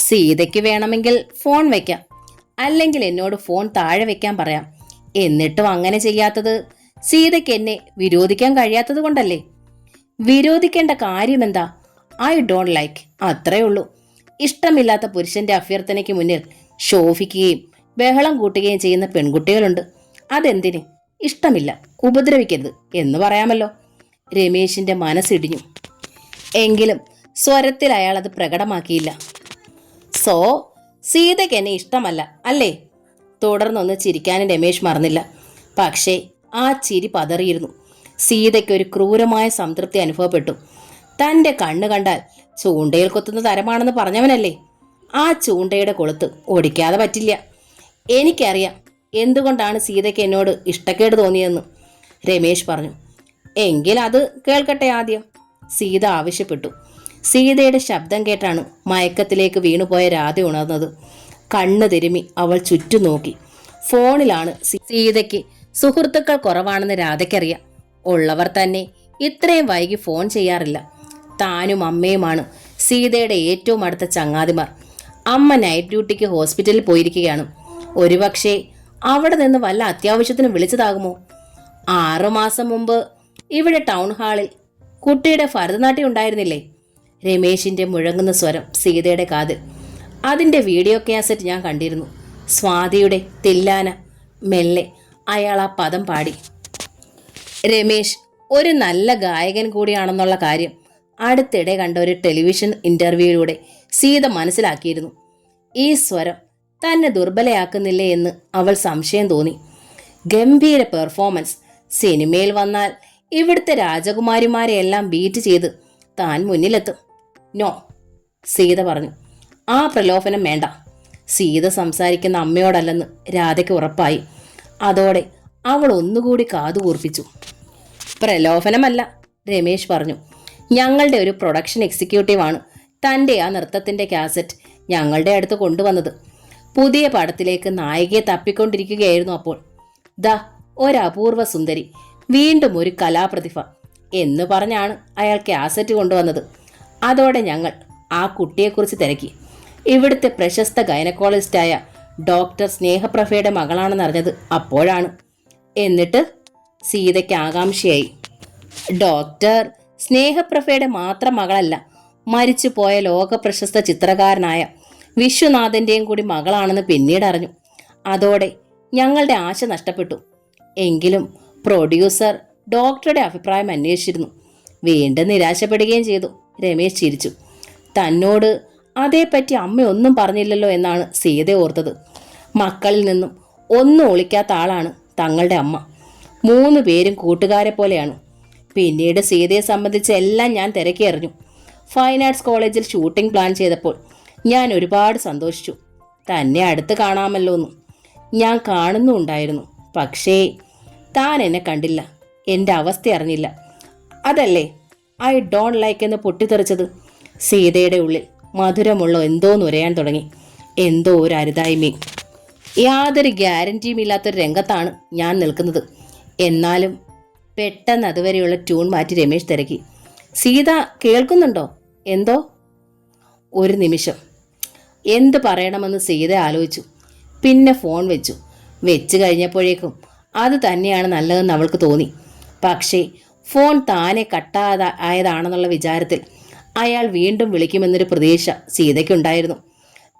സീതയ്ക്ക് വേണമെങ്കിൽ ഫോൺ വയ്ക്കാം, അല്ലെങ്കിൽ എന്നോട് ഫോൺ താഴെ വയ്ക്കാൻ പറയാം. എന്നിട്ടും അങ്ങനെ ചെയ്യാത്തത് സീതയ്ക്ക് എന്നെ വിരോധിക്കാൻ കഴിയാത്തത് കൊണ്ടല്ലേ? വിരോധിക്കേണ്ട കാര്യമെന്താ? ഐ ഡോണ്ട് ലൈക്ക്, അത്രേ ഉള്ളൂ. ഇഷ്ടമില്ലാത്ത പുരുഷന്റെ അഭ്യർത്ഥനയ്ക്ക് മുന്നിൽ ശോഭിക്കുകയും ബഹളം കൂട്ടുകയും ചെയ്യുന്ന പെൺകുട്ടികളുണ്ട്. അതെന്തിന്? ഇഷ്ടമില്ല, ഉപദ്രവിക്കരുത് എന്ന് പറയാമല്ലോ. രമേശിന്റെ മനസ്സിടിഞ്ഞു. എങ്കിലും സ്വരത്തിൽ അയാൾ അത് പ്രകടമാക്കിയില്ല. സോ സീതയ്ക്ക് എന്നെ ഇഷ്ടമല്ല അല്ലേ? തുടർന്നൊന്ന് ചിരിക്കാനും രമേശ് മറന്നില്ല. പക്ഷേ ആ ചിരി പതറിയിരുന്നു. സീതയ്ക്ക് ഒരു ക്രൂരമായ സംതൃപ്തി അനുഭവപ്പെട്ടു. തൻ്റെ കണ്ണ് കണ്ടാൽ ചൂണ്ടയിൽ കൊത്തുന്ന തരമാണെന്ന് പറഞ്ഞവനല്ലേ. ആ ചൂണ്ടയുടെ കൊളുത്ത് ഒടിക്കാതെ പറ്റില്ല. എനിക്കറിയാം എന്തുകൊണ്ടാണ് സീതയ്ക്ക് എന്നോട് ഇഷ്ടക്കേട് തോന്നിയെന്ന്, രമേശ് പറഞ്ഞു. എങ്കിൽ അത് കേൾക്കട്ടെ ആദ്യം, സീത ആവശ്യപ്പെട്ടു. സീതയുടെ ശബ്ദം കേട്ടാണ് മയക്കത്തിലേക്ക് വീണുപോയ രാധ ഉണർന്നത്. കണ്ണ് തിരുമ്മി അവൾ ചുറ്റും നോക്കി. ഫോണിലാണ്. സീതയ്ക്ക് സുഹൃത്തുക്കൾ കുറവാണെന്ന് രാധയ്ക്കറിയാം. ഉള്ളവർ തന്നെ ഇത്രയും വൈകി ഫോൺ ചെയ്യാറില്ല. താനും അമ്മയുമാണ് സീതയുടെ ഏറ്റവും അടുത്ത ചങ്ങാതിമാർ. അമ്മ നൈറ്റ് ഡ്യൂട്ടിക്ക് ഹോസ്പിറ്റലിൽ പോയിരിക്കുകയാണ്. ഒരുപക്ഷെ അവിടെ നിന്ന് വല്ല അത്യാവശ്യത്തിനും വിളിച്ചതാകുമോ? 6 മാസം മുമ്പ് ഇവിടെ ടൗൺ ഹാളിൽ കുട്ടിയുടെ ഭരതനാട്യം ഉണ്ടായിരുന്നില്ലേ? രമേശിന്റെ മുഴങ്ങുന്ന സ്വരം സീതയുടെ കാതിൽ. അതിൻ്റെ വീഡിയോ കാസറ്റ് ഞാൻ കണ്ടിരുന്നു. സ്വാതിയുടെ തില്ലാന. മെല്ലെ അയാൾ ആ പദം പാടി. രമേശ് ഒരു നല്ല ഗായകൻ കൂടിയാണെന്നുള്ള കാര്യം അടുത്തിടെ കണ്ട ഒരു ടെലിവിഷൻ ഇന്റർവ്യൂയിലൂടെ സീത മനസ്സിലാക്കിയിരുന്നു. ഈ സ്വരം തന്നെ ദുർബലയാക്കുന്നില്ലേ എന്ന് അവൾ സംശയം തോന്നി. ഗംഭീര പെർഫോമൻസ്. സിനിമയിൽ വന്നാൽ ഇവിടുത്തെ രാജകുമാരിമാരെയെല്ലാം ബീറ്റ് ചെയ്ത് താൻ മുന്നിലെത്തും. നോ, സീത പറഞ്ഞു. ആ പ്രലോഭനം വേണ്ട. സീത സംസാരിക്കുന്ന അമ്മയോടല്ലെന്ന് രാധയ്ക്ക് ഉറപ്പായി. അതോടെ അവൾ ഒന്നുകൂടി കാതുകൂർപ്പിച്ചു. പ്രലോഭനമല്ല, രമേശ് പറഞ്ഞു. ഞങ്ങളുടെ ഒരു പ്രൊഡക്ഷൻ എക്സിക്യൂട്ടീവാണ് തൻ്റെ ആ നൃത്തത്തിൻ്റെ കാസറ്റ് ഞങ്ങളുടെ അടുത്ത് കൊണ്ടുവന്നത്. പുതിയ പടത്തിലേക്ക് നായികയെ തപ്പിക്കൊണ്ടിരിക്കുകയായിരുന്നു അപ്പോൾ. ദാ ഒരപൂർവ സുന്ദരി, വീണ്ടും ഒരു കലാപ്രതിഭ എന്ന് പറഞ്ഞാണ് അയാൾ കാസറ്റ് കൊണ്ടുവന്നത്. അതോടെ ഞങ്ങൾ ആ കുട്ടിയെക്കുറിച്ച് തിരക്കി. ഇവിടുത്തെ പ്രശസ്ത ഗൈനക്കോളജിസ്റ്റായ ഡോക്ടർ സ്നേഹപ്രഭയുടെ മകളാണെന്നറിഞ്ഞത് അപ്പോഴാണ്. എന്നിട്ട് സീതയ്ക്ക് ആകാംക്ഷയായി. ഡോക്ടർ സ്നേഹപ്രഭയുടെ മാത്രം മകളല്ല, മരിച്ചുപോയ ലോകപ്രശസ്ത ചിത്രകാരനായ വിശ്വനാഥൻ്റെയും കൂടി മകളാണെന്ന് പിന്നീട് അറിഞ്ഞു. അതോടെ ഞങ്ങളുടെ ആശ നഷ്ടപ്പെട്ടു. എങ്കിലും പ്രൊഡ്യൂസർ ഡോക്ടറുടെ അഭിപ്രായം അന്വേഷിച്ചിരുന്നു. വീണ്ടും നിരാശപ്പെടുകയും ചെയ്തു. രമേശ് ചിരിച്ചു. തന്നോട് അതേപ്പറ്റി അമ്മ ഒന്നും പറഞ്ഞില്ലല്ലോ എന്നാണ് സീത ഓർത്തത്. മക്കളിൽ നിന്നും ഒന്നും ഒളിക്കാത്ത ആളാണ് തങ്ങളുടെ അമ്മ. 3 പേരും കൂട്ടുകാരെ പോലെയാണ്. പിന്നീട് സീതയെ സംബന്ധിച്ച് എല്ലാം ഞാൻ തിരക്കിയറിഞ്ഞു. ഫൈൻ ആർട്സ് കോളേജിൽ ഷൂട്ടിംഗ് പ്ലാൻ ചെയ്തപ്പോൾ ഞാൻ ഒരുപാട് സന്തോഷിച്ചു. തന്നെ അടുത്ത് കാണാമല്ലോന്ന്. ഞാൻ കാണുന്നുണ്ടായിരുന്നു. പക്ഷേ താൻ എന്നെ കണ്ടില്ല, എൻ്റെ അവസ്ഥ അറിഞ്ഞില്ല. അതല്ലേ ഐ ഡോണ്ട് ലൈക്ക് എന്ന് പൊട്ടിത്തെറിച്ചത്. സീതയുടെ ഉള്ളിൽ മധുരമുള്ള എന്തോ നുരയാൻ തുടങ്ങി. എന്തോ ഒരു അരുതായ്മയും. യാതൊരു ഗ്യാരൻറ്റിയും ഇല്ലാത്തൊരു രംഗത്താണ് ഞാൻ നിൽക്കുന്നത്. എന്നാലും പെട്ടെന്ന് അതുവരെയുള്ള ട്യൂൺ മാറ്റി രമേശ് തിരക്കി. സീത കേൾക്കുന്നുണ്ടോ? എന്തോ ഒരു നിമിഷം എന്ത് പറയണമെന്ന് സീത ആലോചിച്ചു. പിന്നെ ഫോൺ വെച്ച് കഴിഞ്ഞപ്പോഴേക്കും അത് തന്നെയാണ് നല്ലതെന്ന് അവൾക്ക് തോന്നി. പക്ഷേ ഫോൺ താനെ ആയതാണെന്നുള്ള വിചാരത്തിൽ അയാൾ വീണ്ടും വിളിക്കുമെന്നൊരു പ്രതീക്ഷ സീതയ്ക്കുണ്ടായിരുന്നു.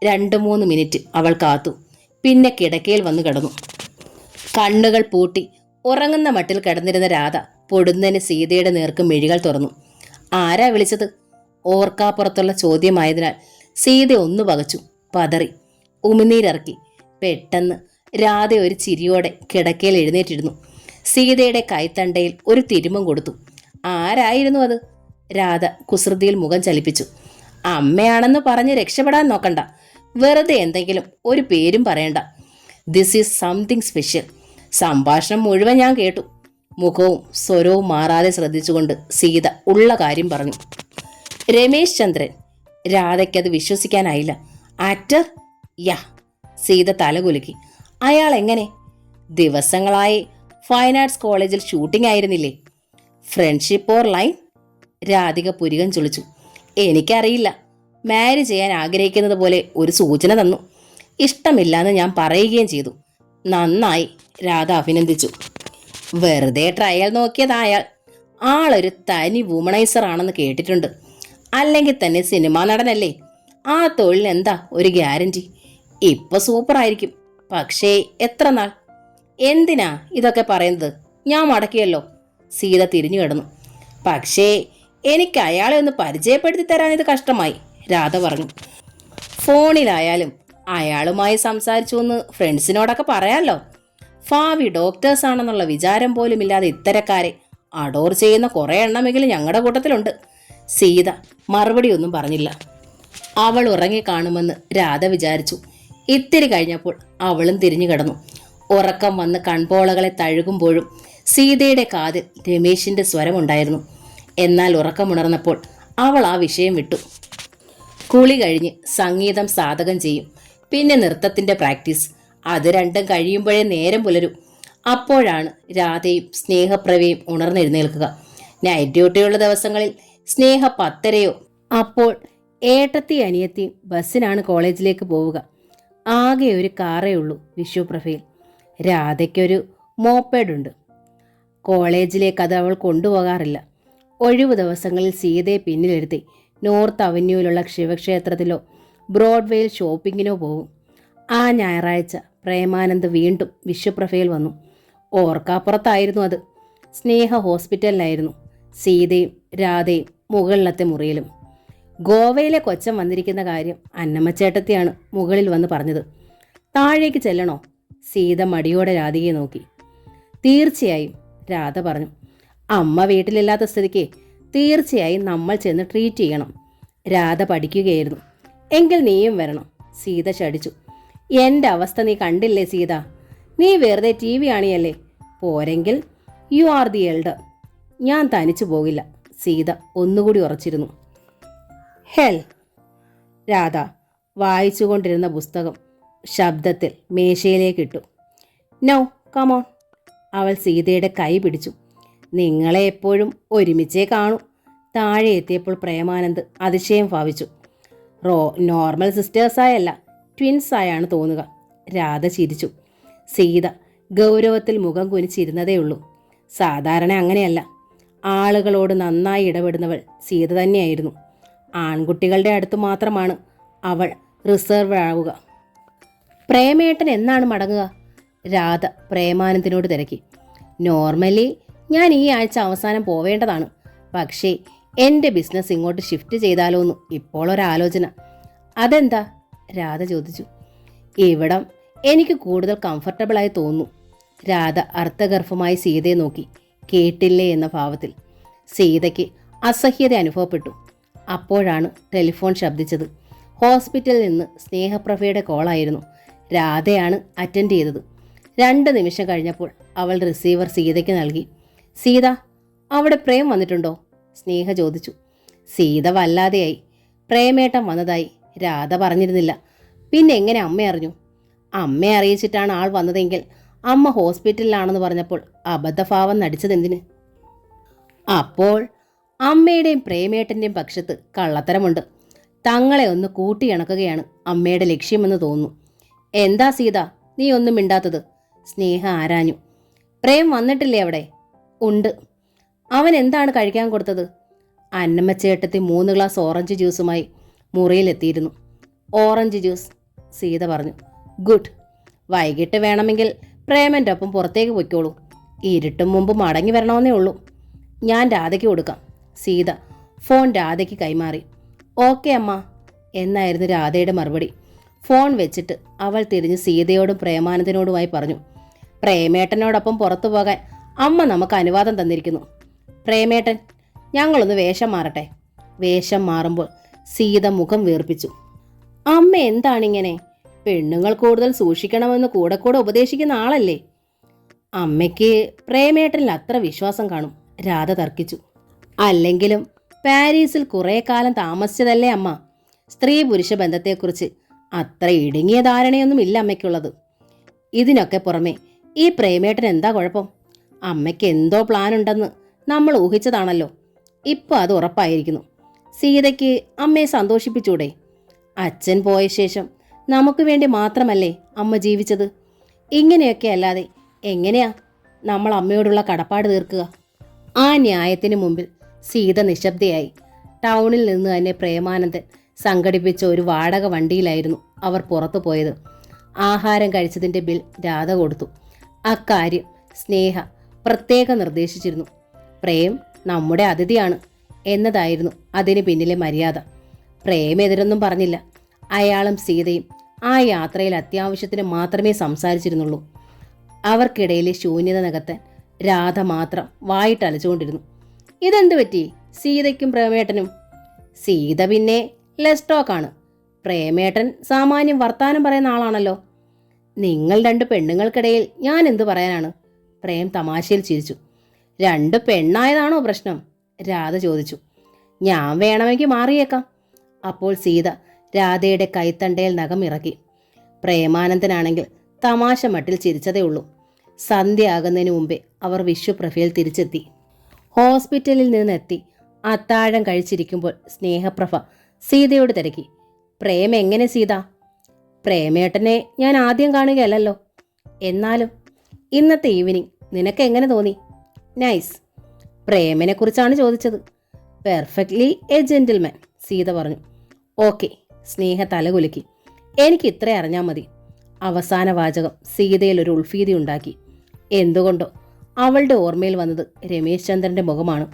2-3 മിനിറ്റ് അവൾ കാത്തു. പിന്നെ കിടക്കയിൽ വന്ന് കിടന്നു. കണ്ണുകൾ പൂട്ടി ഉറങ്ങുന്ന മട്ടിൽ കിടന്നിരുന്ന രാധ പൊടുന്നതിന് സീതയുടെ നേർക്ക് മിഴികൾ തുറന്നു. ആരാ വിളിച്ചത്? ഓർക്കാപ്പുറത്തുള്ള ചോദ്യമായതിനാൽ സീത ഒന്നു പകച്ചു, പതറി, ഉമിനീരിറക്കി. പെട്ടെന്ന് രാധ ഒരു ചിരിയോടെ കിടക്കയിൽ എഴുന്നേറ്റിരുന്നു. സീതയുടെ കൈത്തണ്ടയിൽ ഒരു തിരുമം കൊടുത്തു. ആരായിരുന്നു അത്? രാധ കുസൃതിയിൽ മുഖം ചലിപ്പിച്ചു. അമ്മയാണെന്ന് പറഞ്ഞ് രക്ഷപ്പെടാൻ നോക്കണ്ട. വെറുതെ എന്തെങ്കിലും ഒരു പേരും പറയണ്ട. This is something special. സംഭാഷണം മുഴുവൻ ഞാൻ കേട്ടു. മുഖവും സ്വരവും മാറാതെ ശ്രദ്ധിച്ചുകൊണ്ട് സീത ഉള്ള കാര്യം പറഞ്ഞു. രമേശ് ചന്ദ്രൻ. രാധയ്ക്കത് വിശ്വസിക്കാനായില്ല. ആക്ടർ? യാ. സീത തലകുലുക്കി. അയാൾ എങ്ങനെ? ദിവസങ്ങളായി ഫൈൻ ആർട്സ് കോളേജിൽ ഷൂട്ടിംഗ് ആയിരുന്നില്ലേ? Friendship or line? രാധിക പുരികം ചൊളിച്ചു. എനിക്കറിയില്ല. മാരി ചെയ്യാൻ ആഗ്രഹിക്കുന്നത് പോലെ ഒരു സൂചന തന്നു. ഇഷ്ടമില്ലാന്ന് ഞാൻ പറയുകയും ചെയ്തു. നന്നായി, രാധ അഭിനന്ദിച്ചു. വെറുതെ ട്രയൽ നോക്കിയതായാൽ. ആളൊരു തനി വുമണൈസർ ആണെന്ന് കേട്ടിട്ടുണ്ട്. അല്ലെങ്കിൽ തന്നെ സിനിമാ നടനല്ലേ. ആ തൊഴിൽ എന്താ ഒരു ഗ്യാരണ്ടി? ഇപ്പൊ സൂപ്പറായിരിക്കും. പക്ഷേ എത്ര നാൾ? എന്തിനാ ഇതൊക്കെ പറയുന്നത്? ഞാൻ മടക്കിയല്ലോ. സീത തിരിഞ്ഞു കിടന്നു. പക്ഷേ എനിക്ക് അയാളെ ഒന്ന് പരിചയപ്പെടുത്തി തരാൻ ഇത് കഷ്ടമായി, രാധ പറഞ്ഞു. ഫോണിലായാലും അയാളുമായി സംസാരിച്ചു എന്ന് ഫ്രണ്ട്സിനോടൊക്കെ പറയാമല്ലോ. ഭാവി ഡോക്ടേഴ്സ് ആണെന്നുള്ള വിചാരം പോലും ഇല്ലാതെ ഇത്തരക്കാരെ അഡോർ ചെയ്യുന്ന കുറെ എണ്ണമെങ്കിലും ഞങ്ങളുടെ കൂട്ടത്തിലുണ്ട്. സീത മറുപടി ഒന്നും പറഞ്ഞില്ല. അവൾ ഉറങ്ങിക്കാണുമെന്ന് രാധ വിചാരിച്ചു. ഇത്തിരി കഴിഞ്ഞപ്പോൾ അവളും തിരിഞ്ഞു കിടന്നു. ഉറക്കം വന്ന് കൺപോളകളെ തഴുകുമ്പോഴും സീതയുടെ കാതിൽ രമേശിന്റെ സ്വരമുണ്ടായിരുന്നു. എന്നാൽ ഉറക്കമുണർന്നപ്പോൾ അവൾ ആ വിഷയം വിട്ടു. കുളി കഴിഞ്ഞ് സംഗീതം സാധകം ചെയ്യും, പിന്നെ നൃത്തത്തിന്റെ പ്രാക്ടീസ്. അത് രണ്ടും കഴിയുമ്പോഴേ നേരം പുലരും. അപ്പോഴാണ് രാധയും സ്നേഹപ്രവയും ഉണർന്നെഴുന്നേൽക്കുക. നൈറ്റ് ഡ്യൂട്ടിയുള്ള ദിവസങ്ങളിൽ സ്നേഹ 10:30. അപ്പോൾ ഏട്ടത്തി അനിയത്തിയും ബസ്സിനാണ് കോളേജിലേക്ക് പോവുക. ആകെ ഒരു കാറേ ഉള്ളൂ വിശ്വപ്രഭയിൽ. രാധയ്ക്കൊരു മോപ്പേഡുണ്ട്. കോളേജിലേക്ക് അത് അവൾ കൊണ്ടുപോകാറില്ല. ഒഴിവു ദിവസങ്ങളിൽ സീതയെ പിന്നിലിരുത്തി നോർത്ത് അവന്യൂവിലുള്ള ശിവക്ഷേത്രത്തിലോ ബ്രോഡ്വേയിൽ ഷോപ്പിങ്ങിനോ പോകും. ആ ഞായറാഴ്ച പ്രേമാനന്ദ് വീണ്ടും വിശ്വപ്രഭയിൽ വന്നു. ഓർക്കാപ്പുറത്തായിരുന്നു അത്. സ്നേഹ ഹോസ്പിറ്റലിലായിരുന്നു. സീതയും രാധയും മുകളിലത്തെ മുറിയിലും. ഗോവയിലെ കൊച്ചൻ വന്നിരിക്കുന്ന കാര്യം അന്നമ്മച്ചേട്ടത്തിയാണ് മുകളിൽ വന്ന് പറഞ്ഞത്. താഴേക്ക് ചെല്ലണോ? സീത മടിയോടെ രാധികയെ നോക്കി. തീർച്ചയായും, രാധ പറഞ്ഞു. അമ്മ വീട്ടിലില്ലാത്ത സ്ഥിതിക്ക് തീർച്ചയായും നമ്മൾ ചെന്ന് ട്രീറ്റ് ചെയ്യണം. രാധ പഠിക്കുകയായിരുന്നു. എങ്കിൽ നീയും വരണം, സീത ശടിച്ചു. എൻ്റെ അവസ്ഥ നീ കണ്ടില്ലേ സീത? നീ വെറുതെ TV ആണിയല്ലേ? പോരെങ്കിൽ യു ആർ ദി എൽഡർ. ഞാൻ തനിച്ചു പോകില്ല, സീത ഒന്നുകൂടി ഉറച്ചിരുന്നു. ഹെൽ. രാധ വായിച്ചുകൊണ്ടിരുന്ന പുസ്തകം ശബ്ദത്തിൽ മേശയിലേക്കിട്ടു. No, come on. അവൾ സീതയുടെ കൈ പിടിച്ചു. നിങ്ങളെ എപ്പോഴും ഒരുമിച്ചേ കാണൂ. താഴെ എത്തിയപ്പോൾ പ്രേമാനന്ദ് അതിശയം ഭാവിച്ചു. നോർമൽ സിസ്റ്റേഴ്സായല്ല, ട്വിൻസായാണ് തോന്നുക. രാധ ചിരിച്ചു. സീത ഗൗരവത്തിൽ മുഖം കുനിച്ചിരുന്നതേയുള്ളൂ. സാധാരണ അങ്ങനെയല്ല. ആളുകളോട് നന്നായി ഇടപെടുന്നവൾ സീത തന്നെയായിരുന്നു. ആൺകുട്ടികളുടെ അടുത്ത് മാത്രമാണ് അവൾ റിസർവ് ആവുക. പ്രേമേട്ടൻ എന്നാണ് മടങ്ങുക? രാധ പ്രേമാനന്ദിനോട് തിരക്കി. നോർമലി ഞാൻ ഈ ആഴ്ച അവസാനം പോവേണ്ടതാണ്. പക്ഷേ എൻ്റെ ബിസിനസ് ഇങ്ങോട്ട് ഷിഫ്റ്റ് ചെയ്താലോന്ന് ഇപ്പോൾ ഒരാലോചന. അതെന്താ? രാധ ചോദിച്ചു. ഇവിടം എനിക്ക് കൂടുതൽ കംഫർട്ടബിളായി തോന്നുന്നു. രാധ അർത്ഥഗർഭമായി സീതയെ നോക്കി. കേട്ടില്ലേ എന്ന ഭാവത്തിൽ. സീതയ്ക്ക് അസഹ്യത അനുഭവപ്പെട്ടു. അപ്പോഴാണ് ടെലിഫോൺ ശബ്ദിച്ചത്. ഹോസ്പിറ്റലിൽ നിന്ന് സ്നേഹപ്രഭയുടെ കോളായിരുന്നു. രാധയാണ് അറ്റൻഡ് ചെയ്തത്. 2 നിമിഷം കഴിഞ്ഞപ്പോൾ അവൾ റിസീവർ സീതയ്ക്ക് നൽകി. സീത, അവിടെ പ്രേം വന്നിട്ടുണ്ടോ? സ്നേഹ ചോദിച്ചു. സീത വല്ലാതെയായി. പ്രേമേട്ടൻ വന്നതായി രാധ പറഞ്ഞിരുന്നില്ല. പിന്നെ എങ്ങനെ അമ്മ അറിഞ്ഞു? അമ്മയെ അറിയിച്ചിട്ടാണ് ആൾ വന്നതെങ്കിൽ അമ്മ ഹോസ്പിറ്റലിലാണെന്ന് പറഞ്ഞപ്പോൾ അബദ്ധഭാവം നടിച്ചതെന്തിന്? അപ്പോൾ അമ്മയുടെയും പ്രേമേട്ടൻ്റെയും പക്ഷത്ത് കള്ളത്തരമുണ്ട്. തങ്ങളെ ഒന്ന് കൂട്ടിയിണക്കുകയാണ് അമ്മയുടെ ലക്ഷ്യമെന്ന് തോന്നുന്നു. എന്താ സീത നീ ഒന്നും മിണ്ടാത്തത്? സ്നേഹ ആരാഞ്ഞു. പ്രേം വന്നിട്ടില്ലേ അവിടെ? ഉണ്ട്. അവൻ എന്താണ് കഴിക്കാൻ കൊടുത്തത്? അന്നമ്മച്ചേട്ടത്തി 3 ഗ്ലാസ് ഓറഞ്ച് ജ്യൂസുമായി മുറിയിലെത്തിയിരുന്നു. ഓറഞ്ച് ജ്യൂസ്, സീത പറഞ്ഞു. ഗുഡ്. വൈകിട്ട് വേണമെങ്കിൽ പ്രേമൻ്റെ ഒപ്പം പുറത്തേക്ക് പൊയ്ക്കോളൂ. ഇരുട്ടും മുമ്പ് മടങ്ങി വരണമെന്നേ ഉള്ളൂ. ഞാൻ രാധയ്ക്ക് കൊടുക്കാം. സീത ഫോൺ രാധയ്ക്ക് കൈമാറി. ഓക്കെ അമ്മ എന്നായിരുന്നു രാധയുടെ മറുപടി. ഫോൺ വെച്ചിട്ട് അവൾ തിരിഞ്ഞ് സീതയോടും പ്രേമാനന്ദനോടുമായി പറഞ്ഞു. പ്രേമേട്ടനോടൊപ്പം പുറത്തു പോകാൻ അമ്മ നമുക്ക് അനുവാദം തന്നിരിക്കുന്നു. പ്രേമേട്ടൻ, ഞങ്ങളൊന്ന് വേഷം മാറട്ടെ. വേഷം മാറുമ്പോൾ സീത മുഖം വീർപ്പിച്ചു. അമ്മ എന്താണിങ്ങനെ? പെണ്ണുങ്ങൾ കൂടുതൽ സൂക്ഷിക്കണമെന്ന് കൂടെ കൂടെ ഉപദേശിക്കുന്ന ആളല്ലേ? അമ്മയ്ക്ക് പ്രേമേട്ടനിൽ അത്ര വിശ്വാസം കാണും, രാധ തർക്കിച്ചു. അല്ലെങ്കിലും പാരീസിൽ കുറേ കാലം താമസിച്ചതല്ലേ അമ്മ. സ്ത്രീ പുരുഷ ബന്ധത്തെക്കുറിച്ച് അത്ര ഇടുങ്ങിയ ധാരണയൊന്നും ഇല്ല അമ്മയ്ക്കുള്ളത്. ഇതിനൊക്കെ പുറമെ ഈ പ്രേമേട്ടൻ എന്താ കുഴപ്പം? അമ്മയ്ക്ക് എന്തോ പ്ലാൻ ഉണ്ടെന്ന് നമ്മൾ ഊഹിച്ചതാണല്ലോ. ഇപ്പം അത് ഉറപ്പായിരിക്കുന്നു. സീതയ്ക്ക് അമ്മയെ സന്തോഷിപ്പിച്ചൂടെ? അച്ഛൻ പോയ ശേഷം നമുക്ക് വേണ്ടി മാത്രമല്ലേ അമ്മ ജീവിച്ചത്? ഇങ്ങനെയൊക്കെ അല്ലാതെ എങ്ങനെയാ നമ്മൾ അമ്മയോടുള്ള കടപ്പാട് തീർക്കുക? ആ ന്യായത്തിന് മുമ്പിൽ സീത നിശബ്ദയായി. ടൗണിൽ നിന്ന് തന്നെ പ്രേമാനന്ദൻ സംഘടിപ്പിച്ച ഒരു വാടക വണ്ടിയിലായിരുന്നു അവർ പുറത്തു പോയത്. ആഹാരം കഴിച്ചതിൻ്റെ ബിൽ രാധ കൊടുത്തു. അക്കാര്യം സ്നേഹ പ്രത്യേകം നിർദ്ദേശിച്ചിരുന്നു. പ്രേം നമ്മുടെ അതിഥിയാണ് എന്നതായിരുന്നു അതിന് പിന്നിലെ മര്യാദ. പ്രേം എതിരൊന്നും പറഞ്ഞില്ല. അയാളും സീതയും ആ യാത്രയിൽ അത്യാവശ്യത്തിന് മാത്രമേ സംസാരിച്ചിരുന്നുള്ളൂ. അവർക്കിടയിലെ ശൂന്യത നികത്താൻ രാധ മാത്രം വായിട്ടലച്ചുകൊണ്ടിരുന്നു. ഇതെന്തു പറ്റി സീതയ്ക്കും പ്രേമേട്ടനും? സീത പിന്നെ ലെസ് ടോക്കാണ്. പ്രേമേട്ടൻ സാമാന്യം വർത്താനം പറയുന്ന ആളാണല്ലോ. നിങ്ങൾ രണ്ട് പെണ്ണുങ്ങൾക്കിടയിൽ ഞാൻ എന്തു പറയാനാണ്? പ്രേം തമാശയിൽ ചിരിച്ചു. രണ്ട് പെണ്ണായതാണോ പ്രശ്നം? രാധ ചോദിച്ചു. ഞാൻ വേണമെങ്കിൽ മാറിയേക്കാം. അപ്പോൾ സീത രാധയുടെ കൈത്തണ്ടയിൽ നഖം ഇറക്കി. പ്രേമാനന്ദനാണെങ്കിൽ തമാശ മട്ടിൽ ചിരിച്ചതേ ഉള്ളൂ. സന്ധ്യയാകുന്നതിന് മുമ്പേ അവർ വിശ്വപ്രഭയിൽ തിരിച്ചെത്തി. ഹോസ്പിറ്റലിൽ നിന്നെത്തി അത്താഴം കഴിച്ചിരിക്കുമ്പോൾ സ്നേഹപ്രഭ സീതയോട് തിരക്കി. പ്രേം എങ്ങനെ സീത? പ്രേമേട്ടനെ ഞാൻ ആദ്യം കാണുകയല്ലോ. എന്നാലും ഇന്നത്തെ ഈവനിങ് നിനക്ക് എങ്ങനെ തോന്നി? നൈസ്. പ്രേമനെ കുറിച്ചാണ് ചോദിച്ചത്. പെർഫെക്റ്റ്ലി എ ജെന്റിൽമാൻ, സീത പറഞ്ഞു. ഓക്കെ, സ്നേഹ തലകുലുക്കി. എനിക്ക് ഇത്ര അറിഞ്ഞാൽ മതി. അവസാന വാചകം സീതയിൽ ഒരു ഉൾഫീതി ഉണ്ടാക്കി. എന്തുകൊണ്ടോ അവളുടെ ഓർമ്മയിൽ വന്നത് രമേശ് ചന്ദ്രന്റെ മുഖമാണ്.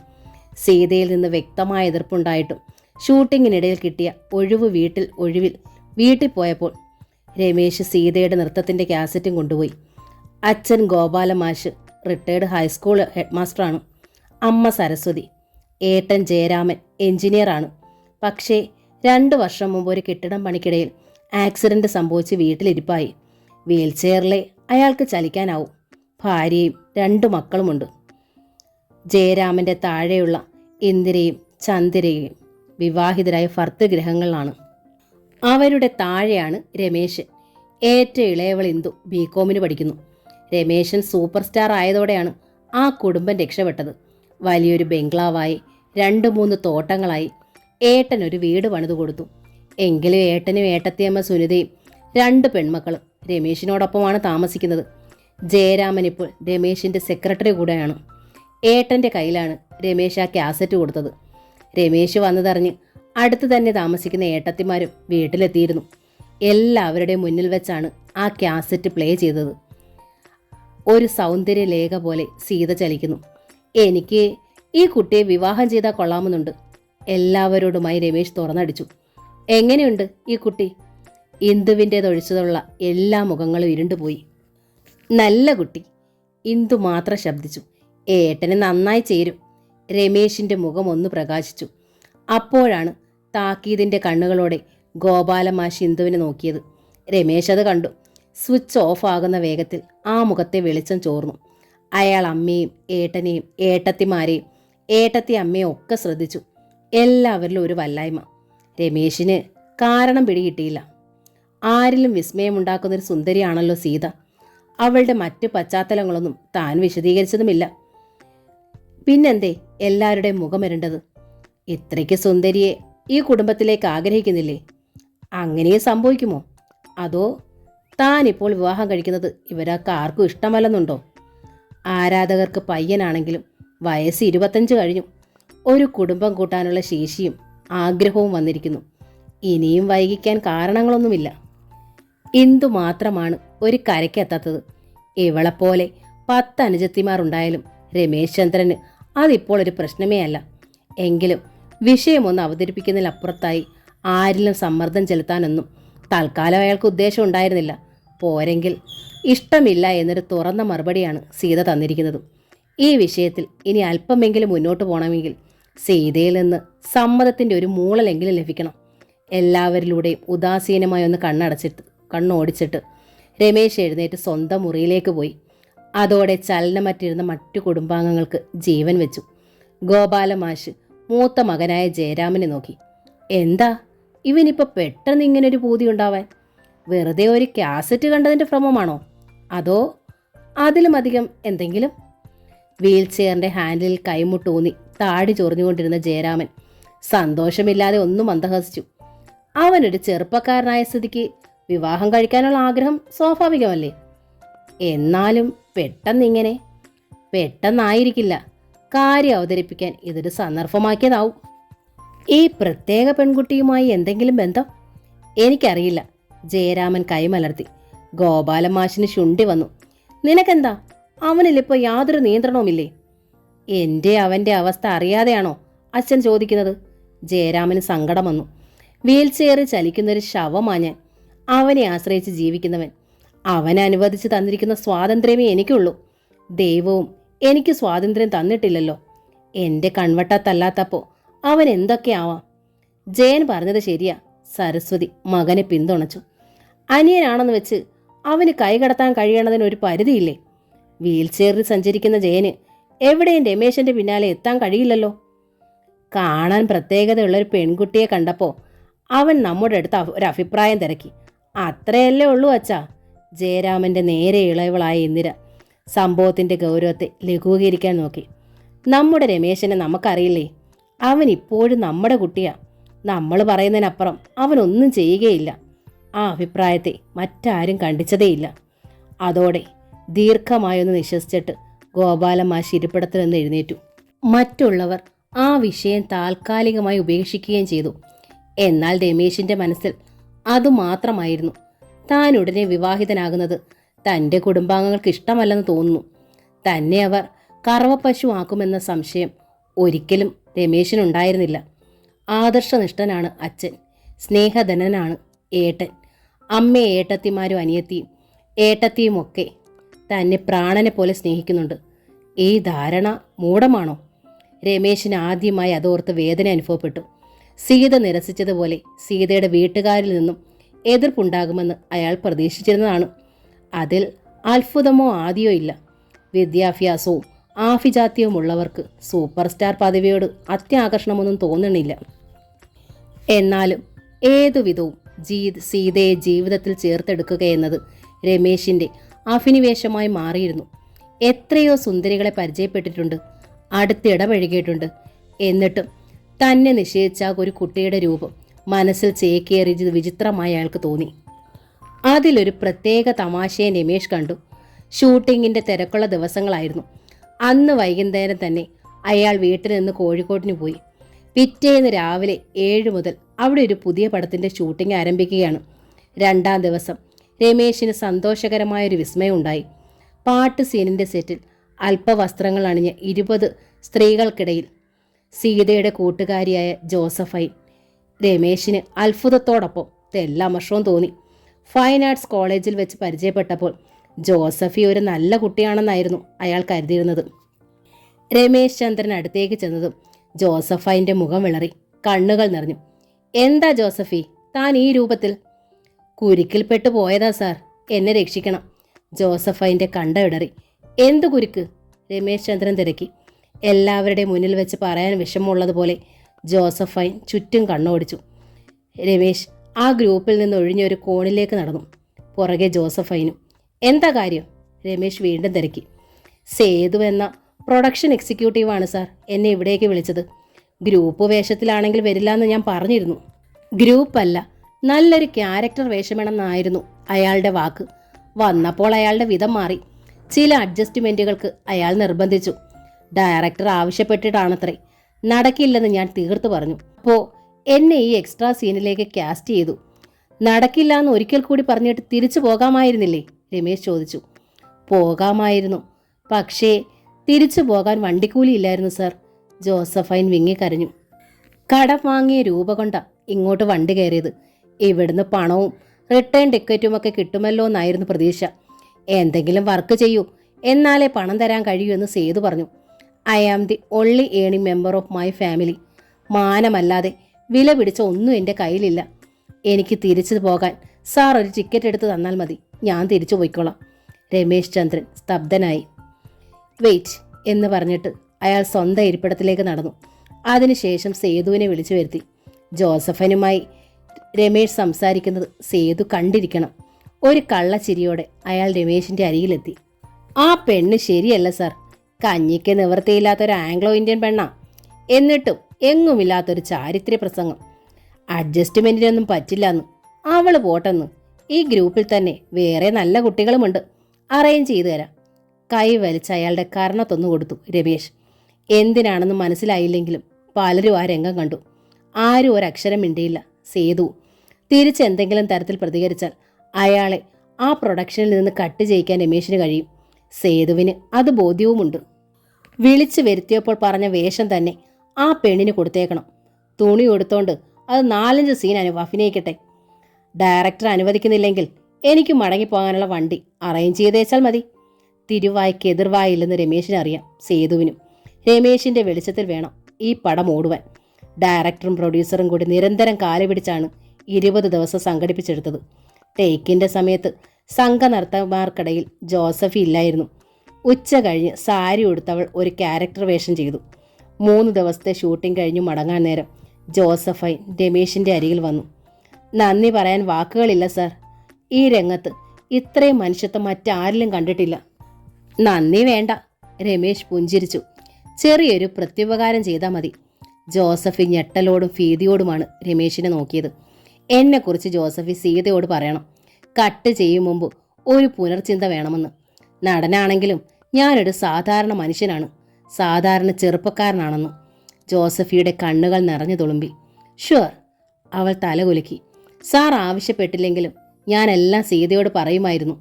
സീതയിൽ നിന്ന് വ്യക്തമായ എതിർപ്പുണ്ടായിട്ടും ഷൂട്ടിങ്ങിനിടയിൽ കിട്ടിയ ഒഴിവിൽ വീട്ടിൽ പോയപ്പോൾ രമേശ് സീതയുടെ നൃത്തത്തിന്റെ കാസറ്റും കൊണ്ടുപോയി. അച്ഛൻ ഗോപാലമാഷ് റിട്ടയർഡ് ഹൈസ്കൂൾ ഹെഡ് മാസ്റ്ററാണ്. അമ്മ സരസ്വതി. ഏട്ടൻ ജയരാമൻ എഞ്ചിനീയറാണ്. പക്ഷേ 2 വർഷം മുമ്പ് ഒരു കെട്ടിടം പണിക്കിടയിൽ ആക്സിഡന്റ് സംഭവിച്ച് വീട്ടിലിരിപ്പായി. വീൽചെയറിലെ അയാൾക്ക് ചലിക്കാനാവും. ഭാര്യയും 2 മക്കളുമുണ്ട്. ജയരാമന്റെ താഴെയുള്ള ഇന്ദിരയും ചന്ദിരയും വിവാഹിതരായ ഭർത്തൃഗ്രഹങ്ങളിലാണ്. അവരുടെ താഴെയാണ് രമേശൻ. ഏറ്റവും ഇളയവൾ ഇന്ദു ബികോമിന് പഠിക്കുന്നു. രമേശൻ സൂപ്പർ സ്റ്റാർ ആയതോടെയാണ് ആ കുടുംബം രക്ഷപ്പെട്ടത്. വലിയൊരു ബംഗ്ലാവായി 2-3 തോട്ടങ്ങളായി. ഏട്ടൻ ഒരു വീട് പണിതു കൊടുത്തു. എങ്കിലും ഏട്ടനും ഏട്ടത്തിയമ്മ സുനിതയും 2 പെൺമക്കളും രമേശിനോടൊപ്പമാണ് താമസിക്കുന്നത്. ജയരാമൻ ഇപ്പോൾ രമേശിന്റെ സെക്രട്ടറി കൂടെയാണ്. ഏട്ടന്റെ കയ്യിലാണ് രമേശ് ആ കാസറ്റ് കൊടുത്തത്. രമേശ് വന്നതറിഞ്ഞ് അടുത്ത് തന്നെ താമസിക്കുന്ന ഏട്ടത്തിമാരും വീട്ടിലെത്തിയിരുന്നു. എല്ലാവരുടെയും മുന്നിൽ വെച്ചാണ് ആ കാസറ്റ് പ്ലേ ചെയ്തത്. ഒരു സൗന്ദര്യലേഖ പോലെ സീത ചലിക്കുന്നു. എനിക്ക് ഈ കുട്ടിയെ വിവാഹം ചെയ്താൽ കൊള്ളാമെന്നുണ്ട്. എല്ലാവരോടുമായി രമേശ് തുറന്നടിച്ചു. എങ്ങനെയുണ്ട് ഈ കുട്ടി? ഇന്ദുവിൻ്റെതൊഴിച്ചതുള്ള എല്ലാ മുഖങ്ങളും ഇരുണ്ടുപോയി. നല്ല കുട്ടി, ഇന്ദു മാത്രം ശബ്ദിച്ചു. ഏട്ടന് നന്നായി ചേരും. രമേശിന്റെ മുഖം ഒന്ന് പ്രകാശിച്ചു. അപ്പോഴാണ് താക്കീതിന്റെ കണ്ണുകളോടെ ഗോപാലമാഷ് ഇന്ദുവിനെ നോക്കിയത്. രമേശ് അത് കണ്ടു. സ്വിച്ച് ഓഫ് ആകുന്ന വേഗത്തിൽ ആ മുഖത്തെ വെളിച്ചം ചോർന്നു. അയാൾ അമ്മയും ഏട്ടനെയും ഏട്ടത്തിമാരെയും ഏട്ടത്തി അമ്മയും ഒക്കെ ശ്രദ്ധിച്ചു. എല്ലാവരിലും ഒരു വല്ലായ്മ. രമേശിന് കാരണം പിടികിട്ടിയില്ല. ആരിലും വിസ്മയമുണ്ടാക്കുന്നൊരു സുന്ദരിയാണല്ലോ സീത. അവളുടെ മറ്റു പശ്ചാത്തലങ്ങളൊന്നും താൻ വിശദീകരിച്ചതുമില്ല. പിന്നെന്തേ എല്ലാവരുടെയും മുഖമിരണ്ടത്? ഇത്രയ്ക്ക് സുന്ദരിയെ ഈ കുടുംബത്തിലേക്ക് ആഗ്രഹിക്കുന്നില്ലേ? അങ്ങനെ സംഭവിക്കുമോ? അതോ താനിപ്പോൾ വിവാഹം കഴിക്കുന്നത് ഇവരൊക്കെ ആർക്കും ഇഷ്ടമല്ലെന്നുണ്ടോ? ആരാധകർക്ക് പയ്യനാണെങ്കിലും വയസ്സ് 25 കഴിഞ്ഞു. ഒരു കുടുംബം കൂട്ടാനുള്ള ശേഷിയും ആഗ്രഹവും വന്നിരിക്കുന്നു. ഇനിയും വൈകിക്കാൻ കാരണങ്ങളൊന്നുമില്ല. ഇന്ദു മാത്രമാണ് ഒരു കരയ്ക്കെത്താത്തത്. ഇവളെപ്പോലെ 10 അനുജത്തിമാരുണ്ടായാലും രമേശ് ചന്ദ്രന് അതിപ്പോൾ ഒരു പ്രശ്നമേ അല്ല. എങ്കിലും വിഷയമൊന്ന് അവതരിപ്പിക്കുന്നതിലപ്പുറത്തായി ആരിലും സമ്മർദ്ദം ചെലുത്താനൊന്നും തൽക്കാലം അയാൾക്ക് ഉദ്ദേശം ഉണ്ടായിരുന്നില്ല. പോരെങ്കിൽ ഇഷ്ടമില്ല എന്നൊരു തുറന്ന മറുപടിയാണ് സീത തന്നിരിക്കുന്നത്. ഈ വിഷയത്തിൽ ഇനി അല്പമെങ്കിലും മുന്നോട്ട് പോകണമെങ്കിൽ സീതയിൽ നിന്ന് സമ്മതത്തിൻ്റെ ഒരു മൂളലെങ്കിലും ലഭിക്കണം. എല്ലാവരിലൂടെയും ഉദാസീനമായി ഒന്ന് കണ്ണോടിച്ചിട്ട് രമേശ് എഴുന്നേറ്റ് സ്വന്തം മുറിയിലേക്ക് പോയി. അതോടെ ചലനമറ്റിരുന്ന മറ്റു കുടുംബാംഗങ്ങൾക്ക് ജീവൻ വെച്ചു. ഗോപാലമാഷ് മൂത്ത മകനായ ജയരാമനെ നോക്കി. എന്താ ഇവനിപ്പോൾ പെട്ടെന്ന് ഇങ്ങനൊരു പൂതി ഉണ്ടാവാൻ? വെറുതെ ഒരു കാസറ്റ് കണ്ടതിൻ്റെ ഭ്രമമാണോ? അതോ അതിലും അധികം എന്തെങ്കിലും? വീൽ ചെയറിൻ്റെ ഹാൻഡിലിൽ കൈമുട്ടൂന്നി താടി ചൊറിഞ്ഞുകൊണ്ടിരുന്ന ജയരാമൻ സന്തോഷമില്ലാതെ ഒന്നും മന്ദഹസിച്ചു. അവനൊരു ചെറുപ്പക്കാരനായ സ്ഥിതിക്ക് വിവാഹം കഴിക്കാനുള്ള ആഗ്രഹം സ്വാഭാവികമല്ലേ? എന്നാലും പെട്ടെന്നിങ്ങനെ? പെട്ടെന്നായിരിക്കില്ല. കാര്യം അവതരിപ്പിക്കാൻ ഇതൊരു സന്ദർഭമാക്കിയതാവും. ഈ പ്രത്യേക പെൺകുട്ടിയുമായി എന്തെങ്കിലും ബന്ധം? എനിക്കറിയില്ല. ജയരാമൻ കൈമലർത്തി. ഗോപാലമാഷിന് ശുണ്ഠി വന്നു. നിനക്കെന്താ? അവനിലിപ്പോൾ യാതൊരു നിയന്ത്രണവുമില്ലേ? എൻ്റെ അവൻ്റെ അവസ്ഥ അറിയാതെയാണോ അച്ഛൻ ചോദിക്കുന്നത്? ജയരാമന് സങ്കടം വന്നു. വീൽ ചെയറിൽ ചലിക്കുന്നൊരു ശവമാ ഞാൻ. അവനെ ആശ്രയിച്ച് ജീവിക്കുന്നവൻ. അവൻ അനുവദിച്ച് തന്നിരിക്കുന്ന സ്വാതന്ത്ര്യമേ എനിക്കുള്ളൂ. ദൈവവും എനിക്ക് സ്വാതന്ത്ര്യം തന്നിട്ടില്ലല്ലോ. എൻ്റെ കൺവട്ടത്തല്ലാത്തപ്പോൾ അവൻ എന്തൊക്കെയാവാം. ജയൻ പറഞ്ഞത് ശരിയാ. സരസ്വതി മകനെ പിന്തുണച്ചു. അനിയനാണെന്ന് വെച്ച് അവന് കൈകടത്താൻ കഴിയണതിന് ഒരു പരിധിയില്ലേ? വീൽ ചെയറിൽ സഞ്ചരിക്കുന്ന ജയന് എവിടെയും രമേശന്റെ പിന്നാലെ എത്താൻ കഴിയില്ലല്ലോ. കാണാൻ പ്രത്യേകതയുള്ളൊരു പെൺകുട്ടിയെ കണ്ടപ്പോൾ അവൻ നമ്മുടെ അടുത്ത് ഒരു അഭിപ്രായം തിരക്കി. അത്രയല്ലേ ഉള്ളൂ അച്ഛാ. ജയരാമന്റെ നേരെ ഇളയവളായ ഇന്ദിര സംഭവത്തിന്റെ ഗൗരവത്തെ ലഘൂകരിക്കാൻ നോക്കി. നമ്മുടെ രമേശനെ നമുക്കറിയില്ലേ? അവൻ ഇപ്പോഴും നമ്മുടെ കുട്ടിയാ. നമ്മൾ പറയുന്നതിനപ്പുറം അവനൊന്നും ചെയ്യുകയില്ല. ആ അഭിപ്രായത്തെ മറ്റാരും കണ്ടിച്ചതേയില്ല. അതോടെ ദീർഘമായൊന്ന് നിശ്വസിച്ചിട്ട് ഗോപാലമാശി ഇരിപ്പിടത്തിൽ നിന്ന് എഴുന്നേറ്റു. മറ്റുള്ളവർ ആ വിഷയം താൽക്കാലികമായി ഉപേക്ഷിക്കുകയും ചെയ്തു. എന്നാൽ രമേശിന്റെ മനസ്സിൽ അതുമാത്രമായിരുന്നു. താൻ ഉടനെ വിവാഹിതനാകുന്നത് തൻ്റെ കുടുംബാംഗങ്ങൾക്ക് ഇഷ്ടമല്ലെന്ന് തോന്നുന്നു. തന്നെ അവർ കറവപ്പശു ആക്കുമെന്ന സംശയം ഒരിക്കലും രമേശിനുണ്ടായിരുന്നില്ല. ആദർശനിഷ്ഠനാണ് അച്ഛൻ. സ്നേഹധനനാണ് ഏട്ടൻ. അമ്മയെ ഏട്ടത്തിമാരും അനിയത്തിയും ഏട്ടത്തിയുമൊക്കെ തന്നെ പ്രാണനെ പോലെ സ്നേഹിക്കുന്നുണ്ട്. ഈ ധാരണ മൂഢമാണോ? രമേശിന് ആദ്യമായി അതോർത്ത് വേദന അനുഭവപ്പെട്ടു. സീത നിരസിച്ചതുപോലെ സീതയുടെ വീട്ടുകാരിൽ നിന്നും എതിർപ്പുണ്ടാകുമെന്ന് അയാൾ പ്രതീക്ഷിച്ചിരുന്നതാണ്. അതിൽ അത്ഭുതമോ ആദിയോ ഇല്ല. വിദ്യാഭ്യാസവും ആഭിജാത്യവുമുള്ളവർക്ക് സൂപ്പർ സ്റ്റാർ പദവിയോട് അത്യാകർഷണമൊന്നും തോന്നണില്ല. എന്നാലും ഏതുവിധവും സീതയെ ജീവിതത്തിൽ ചേർത്തെടുക്കുകയെന്നത് രമേശിൻ്റെ അഭിനിവേശമായി മാറിയിരുന്നു. എത്രയോ സുന്ദരികളെ പരിചയപ്പെട്ടിട്ടുണ്ട്, അടുത്തിടപഴകിയിട്ടുണ്ട്. എന്നിട്ടും തന്നെ നിശ്ചയിച്ച ഒരു കുട്ടിയുടെ രൂപം മനസ്സിൽ ചേക്കേറിയത് വിചിത്രമായി അയാൾക്ക് തോന്നി. അതിലൊരു പ്രത്യേക തമാശയെ രമേശ് കണ്ടു. ഷൂട്ടിങ്ങിൻ്റെ തിരക്കുള്ള ദിവസങ്ങളായിരുന്നു. അന്ന് വൈകുന്നേരം തന്നെ അയാൾ വീട്ടിൽ നിന്ന് കോഴിക്കോട്ടിന് പോയി. പിറ്റേന്ന് രാവിലെ 7 മുതൽ അവിടെ ഒരു പുതിയ പടത്തിൻ്റെ ഷൂട്ടിംഗ് ആരംഭിക്കുകയാണ്. 2-ാം ദിവസം രമേശിന് സന്തോഷകരമായൊരു വിസ്മയം ഉണ്ടായി. പാട്ട് സീനിൻ്റെ സെറ്റിൽ അല്പവസ്ത്രങ്ങൾ അണിഞ്ഞ് 20 സ്ത്രീകൾക്കിടയിൽ സീതയുടെ കൂട്ടുകാരിയായ ജോസഫൈൻ. രമേശിന് അത്ഭുതത്തോടൊപ്പം തെല്ലമർഷവും തോന്നി. ഫൈൻ ആർട്സ് കോളേജിൽ വെച്ച് പരിചയപ്പെട്ടപ്പോൾ ജോസഫി ഒരു നല്ല കുട്ടിയാണെന്നായിരുന്നു അയാൾ കരുതിയിരുന്നത്. രമേശ് ചന്ദ്രൻ അടുത്തേക്ക് ചെന്നതും ജോസഫൈൻ്റെ മുഖം വിളറി, കണ്ണുകൾ നിറഞ്ഞു. എന്താ ജോസഫി, താൻ ഈ രൂപത്തിൽ? കുരുക്കിൽപ്പെട്ടു പോയതാ സാർ, എന്നെ രക്ഷിക്കണം. ജോസഫൈൻ്റെ കണ്ട ഇടറി. എന്തു കുരുക്ക്? രമേശ് ചന്ദ്രൻ തിരക്കി. എല്ലാവരുടെയും മുന്നിൽ വെച്ച് പറയാൻ വിഷമമുള്ളതുപോലെ ജോസഫൈൻ ചുറ്റും കണ്ണോടിച്ചു. രമേശ് ആ ഗ്രൂപ്പിൽ നിന്ന് ഒഴിഞ്ഞൊരു കോണിലേക്ക് നടന്നു. പുറകെ ജോസഫൈനും. എന്താ കാര്യം? രമേശ് വീണ്ടും തിരക്കി. സേതു എന്ന പ്രൊഡക്ഷൻ എക്സിക്യൂട്ടീവാണ് സാർ എന്നെ ഇവിടേക്ക് വിളിച്ചത്. ഗ്രൂപ്പ് വേഷത്തിലാണെങ്കിൽ വരില്ല എന്ന് ഞാൻ പറഞ്ഞിരുന്നു. ഗ്രൂപ്പല്ല, നല്ലൊരു ക്യാരക്ടർ വേഷമെന്നായിരുന്നു അയാളുടെ വാക്ക്. വന്നപ്പോൾ അയാളുടെ വിധം മാറി. ചില അഡ്ജസ്റ്റ്മെൻറ്റുകൾക്ക് അയാൾ നിർബന്ധിച്ചു. ഡയറക്ടർ ആവശ്യപ്പെട്ടിട്ടാണത്രേ. നടക്കില്ലെന്ന് ഞാൻ തീർത്തു പറഞ്ഞു. അപ്പോൾ എന്നെ ഈ എക്സ്ട്രാ സീനിലേക്ക് കാസ്റ്റ് ചെയ്തു. നടക്കില്ല എന്ന് ഒരിക്കൽ കൂടി പറഞ്ഞിട്ട് തിരിച്ചു പോകാമായിരുന്നില്ലേ? രമേശ് ചോദിച്ചു. പോകാമായിരുന്നു, പക്ഷേ തിരിച്ചു പോകാൻ വണ്ടിക്കൂലി ഇല്ലായിരുന്നു സാർ. ജോസഫൈൻ വിങ്ങിക്കരഞ്ഞു. കടം വാങ്ങിയ രൂപ കൊണ്ടാ ഇങ്ങോട്ട് വണ്ടി കയറിയത്. ഇവിടുന്ന് പണവും റിട്ടേൺ ടിക്കറ്റുമൊക്കെ കിട്ടുമല്ലോ എന്നായിരുന്നു പ്രതീക്ഷ. എന്തെങ്കിലും വർക്ക് ചെയ്യൂ, എന്നാലേ പണം തരാൻ കഴിയൂ എന്ന് സേതു പറഞ്ഞു. I am the only earning member of my family. മാനമല്ലാതെ വില പിടിച്ച ഒന്നും എൻ്റെ കയ്യിലില്ല. എനിക്ക് തിരിച്ചു പോകാൻ സാർ ഒരു ടിക്കറ്റ് എടുത്ത് തന്നാൽ മതി, ഞാൻ തിരിച്ചു പോയിക്കോളാം. രമേശ് ചന്ദ്രൻ സ്തബ്ധനായി. വെയിറ്റ് എന്ന് പറഞ്ഞിട്ട് അയാൾ സ്വന്തം ഇരിപ്പിടത്തിലേക്ക് നടന്നു. അതിനുശേഷം സേതുവിനെ വിളിച്ചു വരുത്തി. ജോസഫനുമായി രമേശ് സംസാരിക്കുന്നത് സേതു കണ്ടിരിക്കണം. ഒരു കള്ളച്ചിരിയോടെ അയാൾ രമേശിൻ്റെ അരികിലെത്തി. ആ പെണ്ണ് ശരിയല്ല സാർ, കഞ്ഞിക്ക് നിവൃത്തിയില്ലാത്തൊരു ആംഗ്ലോ ഇന്ത്യൻ പെണ്ണാ. എന്നിട്ടും എങ്ങുമില്ലാത്തൊരു ചാരിത്ര്യ പ്രസംഗം. അഡ്ജസ്റ്റ്മെൻറ്റിനൊന്നും പറ്റില്ലെന്ന്. അവള് പോട്ടെന്ന്. ഈ ഗ്രൂപ്പിൽ തന്നെ വേറെ നല്ല കുട്ടികളുമുണ്ട്, അറേഞ്ച് ചെയ്തു തരാം. കൈ വലിച്ച് അയാളുടെ കർണത്തൊന്നു കൊടുത്തു രമേശ്. എന്തിനാണെന്ന് മനസ്സിലായില്ലെങ്കിലും പലരും ആ രംഗം കണ്ടു. ആരും ഒരക്ഷരം മിണ്ടിയില്ല. സേതു തിരിച്ചെന്തെങ്കിലും തരത്തിൽ പ്രതികരിച്ചാൽ അയാളെ ആ പ്രൊഡക്ഷനിൽ നിന്ന് കട്ട് ചെയ്യിക്കാൻ രമേശിന് കഴിയും. സേതുവിന് അത് ബോധ്യവുമുണ്ട്. വിളിച്ചു വരുത്തിയപ്പോൾ പറഞ്ഞ വേഷം തന്നെ ആ പെണ്ണിന് കൊടുത്തേക്കണം. തുണി കൊടുത്തോണ്ട് അത് 4-5 സീൻ അഭിനയിക്കട്ടെ. ഡയറക്ടർ അനുവദിക്കുന്നില്ലെങ്കിൽ എനിക്ക് മടങ്ങിപ്പോകാനുള്ള വണ്ടി അറേഞ്ച് ചെയ്തേച്ചാൽ മതി. തിരുവായ്ക്ക് എതിർവായില്ലെന്ന് രമേശിനറിയാം. സേതുവിനും രമേശിന്റെ വെളിച്ചത്തിൽ വേണം ഈ പടം ഓടുവാൻ. ഡയറക്ടറും പ്രൊഡ്യൂസറും കൂടി നിരന്തരം കാലുപിടിച്ചാണ് 20 ദിവസം സംഘടിപ്പിച്ചെടുത്തത്. ടേക്കിന്റെ സമയത്ത് സംഘനർത്തകർക്കിടയിൽ ജോസഫി ഇല്ലായിരുന്നു. ഉച്ച കഴിഞ്ഞ് സാരി ഉടുത്തവൾ ഒരു ക്യാരക്ടർ വേഷം ചെയ്തു. 3 ദിവസത്തെ ഷൂട്ടിംഗ് കഴിഞ്ഞു മടങ്ങാൻ നേരം ജോസഫൈൻ രമേശിന്റെ അരികിൽ വന്നു. നന്ദി പറയാൻ വാക്കുകളില്ല സർ. ഈ രംഗത്ത് ഇത്രയും മനുഷ്യത്വം മറ്റാരിലും കണ്ടിട്ടില്ല. നന്ദി വേണ്ട, രമേശ് പുഞ്ചിരിച്ചു. ചെറിയൊരു പ്രത്യുപകാരം ചെയ്താൽ മതി. ജോസഫി ഞെട്ടലോടും ഭീതിയോടുമാണ് രമേശിനെ നോക്കിയത്. എന്നെക്കുറിച്ച് ജോസഫി സീതയോട് പറയണം. കട്ട് ചെയ്യും മുമ്പ് ഒരു പുനർചിന്ത വേണമെന്ന്. നടനാണെങ്കിലും ഞാനൊരു സാധാരണ മനുഷ്യനാണ്, സാധാരണ ചെറുപ്പക്കാരനാണെന്ന്. ജോസഫിയുടെ കണ്ണുകൾ നിറഞ്ഞു തുളുമ്പി. ഷുവർ, അവൾ തലകുലുക്കി. സാർ ആവശ്യപ്പെട്ടില്ലെങ്കിലും ഞാനെല്ലാം സീതയോട് പറയുമായിരുന്നു.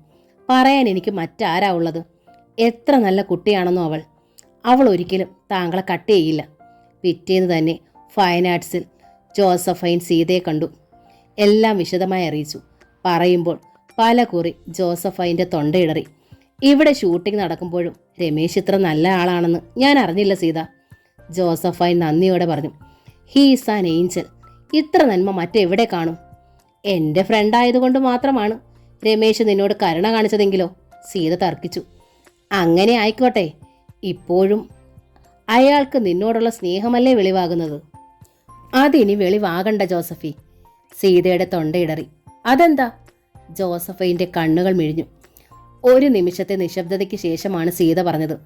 പറയാൻ എനിക്ക് മറ്റാരാ ഉള്ളത്? എത്ര നല്ല കുട്ടിയാണെന്നോ അവൾ. അവൾ ഒരിക്കലും താങ്കളെ കട്ട് ചെയ്യില്ല. പിറ്റേന്ന് തന്നെ ഫൈൻ ആർട്സിൽ ജോസഫൈൻ സീതയെ കണ്ടു. എല്ലാം വിശദമായി അറിയിച്ചു. പറയുമ്പോൾ പല കുറി ജോസഫൈൻ്റെ തൊണ്ടയിടറി. ഇവിടെ ഷൂട്ടിംഗ് നടക്കുമ്പോഴും രമേശ് ഇത്ര നല്ല ആളാണെന്ന് ഞാൻ അറിഞ്ഞില്ല സീത. ജോസഫൈൻ നന്ദിയോടെ പറഞ്ഞു. He's an Angel. ഇത്ര നന്മ മറ്റെവിടെ കാണും? എൻ്റെ ഫ്രണ്ടായതുകൊണ്ട് മാത്രമാണ് രമേശ് നിന്നോട് കരുണ കാണിച്ചതെങ്കിലോ? സീത തർക്കിച്ചു. അങ്ങനെ ആയിക്കോട്ടെ, ഇപ്പോഴും അയാൾക്ക് നിന്നോടുള്ള സ്നേഹമല്ലേ വെളിവാകുന്നത്? അതിനി വെളിവാകണ്ട ജോസഫി. സീതയുടെ തൊണ്ടയിടറി. അതെന്താ? ജോസഫൈൻ്റെ കണ്ണുകൾ മിഴിഞ്ഞു. ഒരു നിമിഷത്തെ നിശബ്ദതയ്ക്ക് ശേഷമാണ് സീത പറഞ്ഞത്.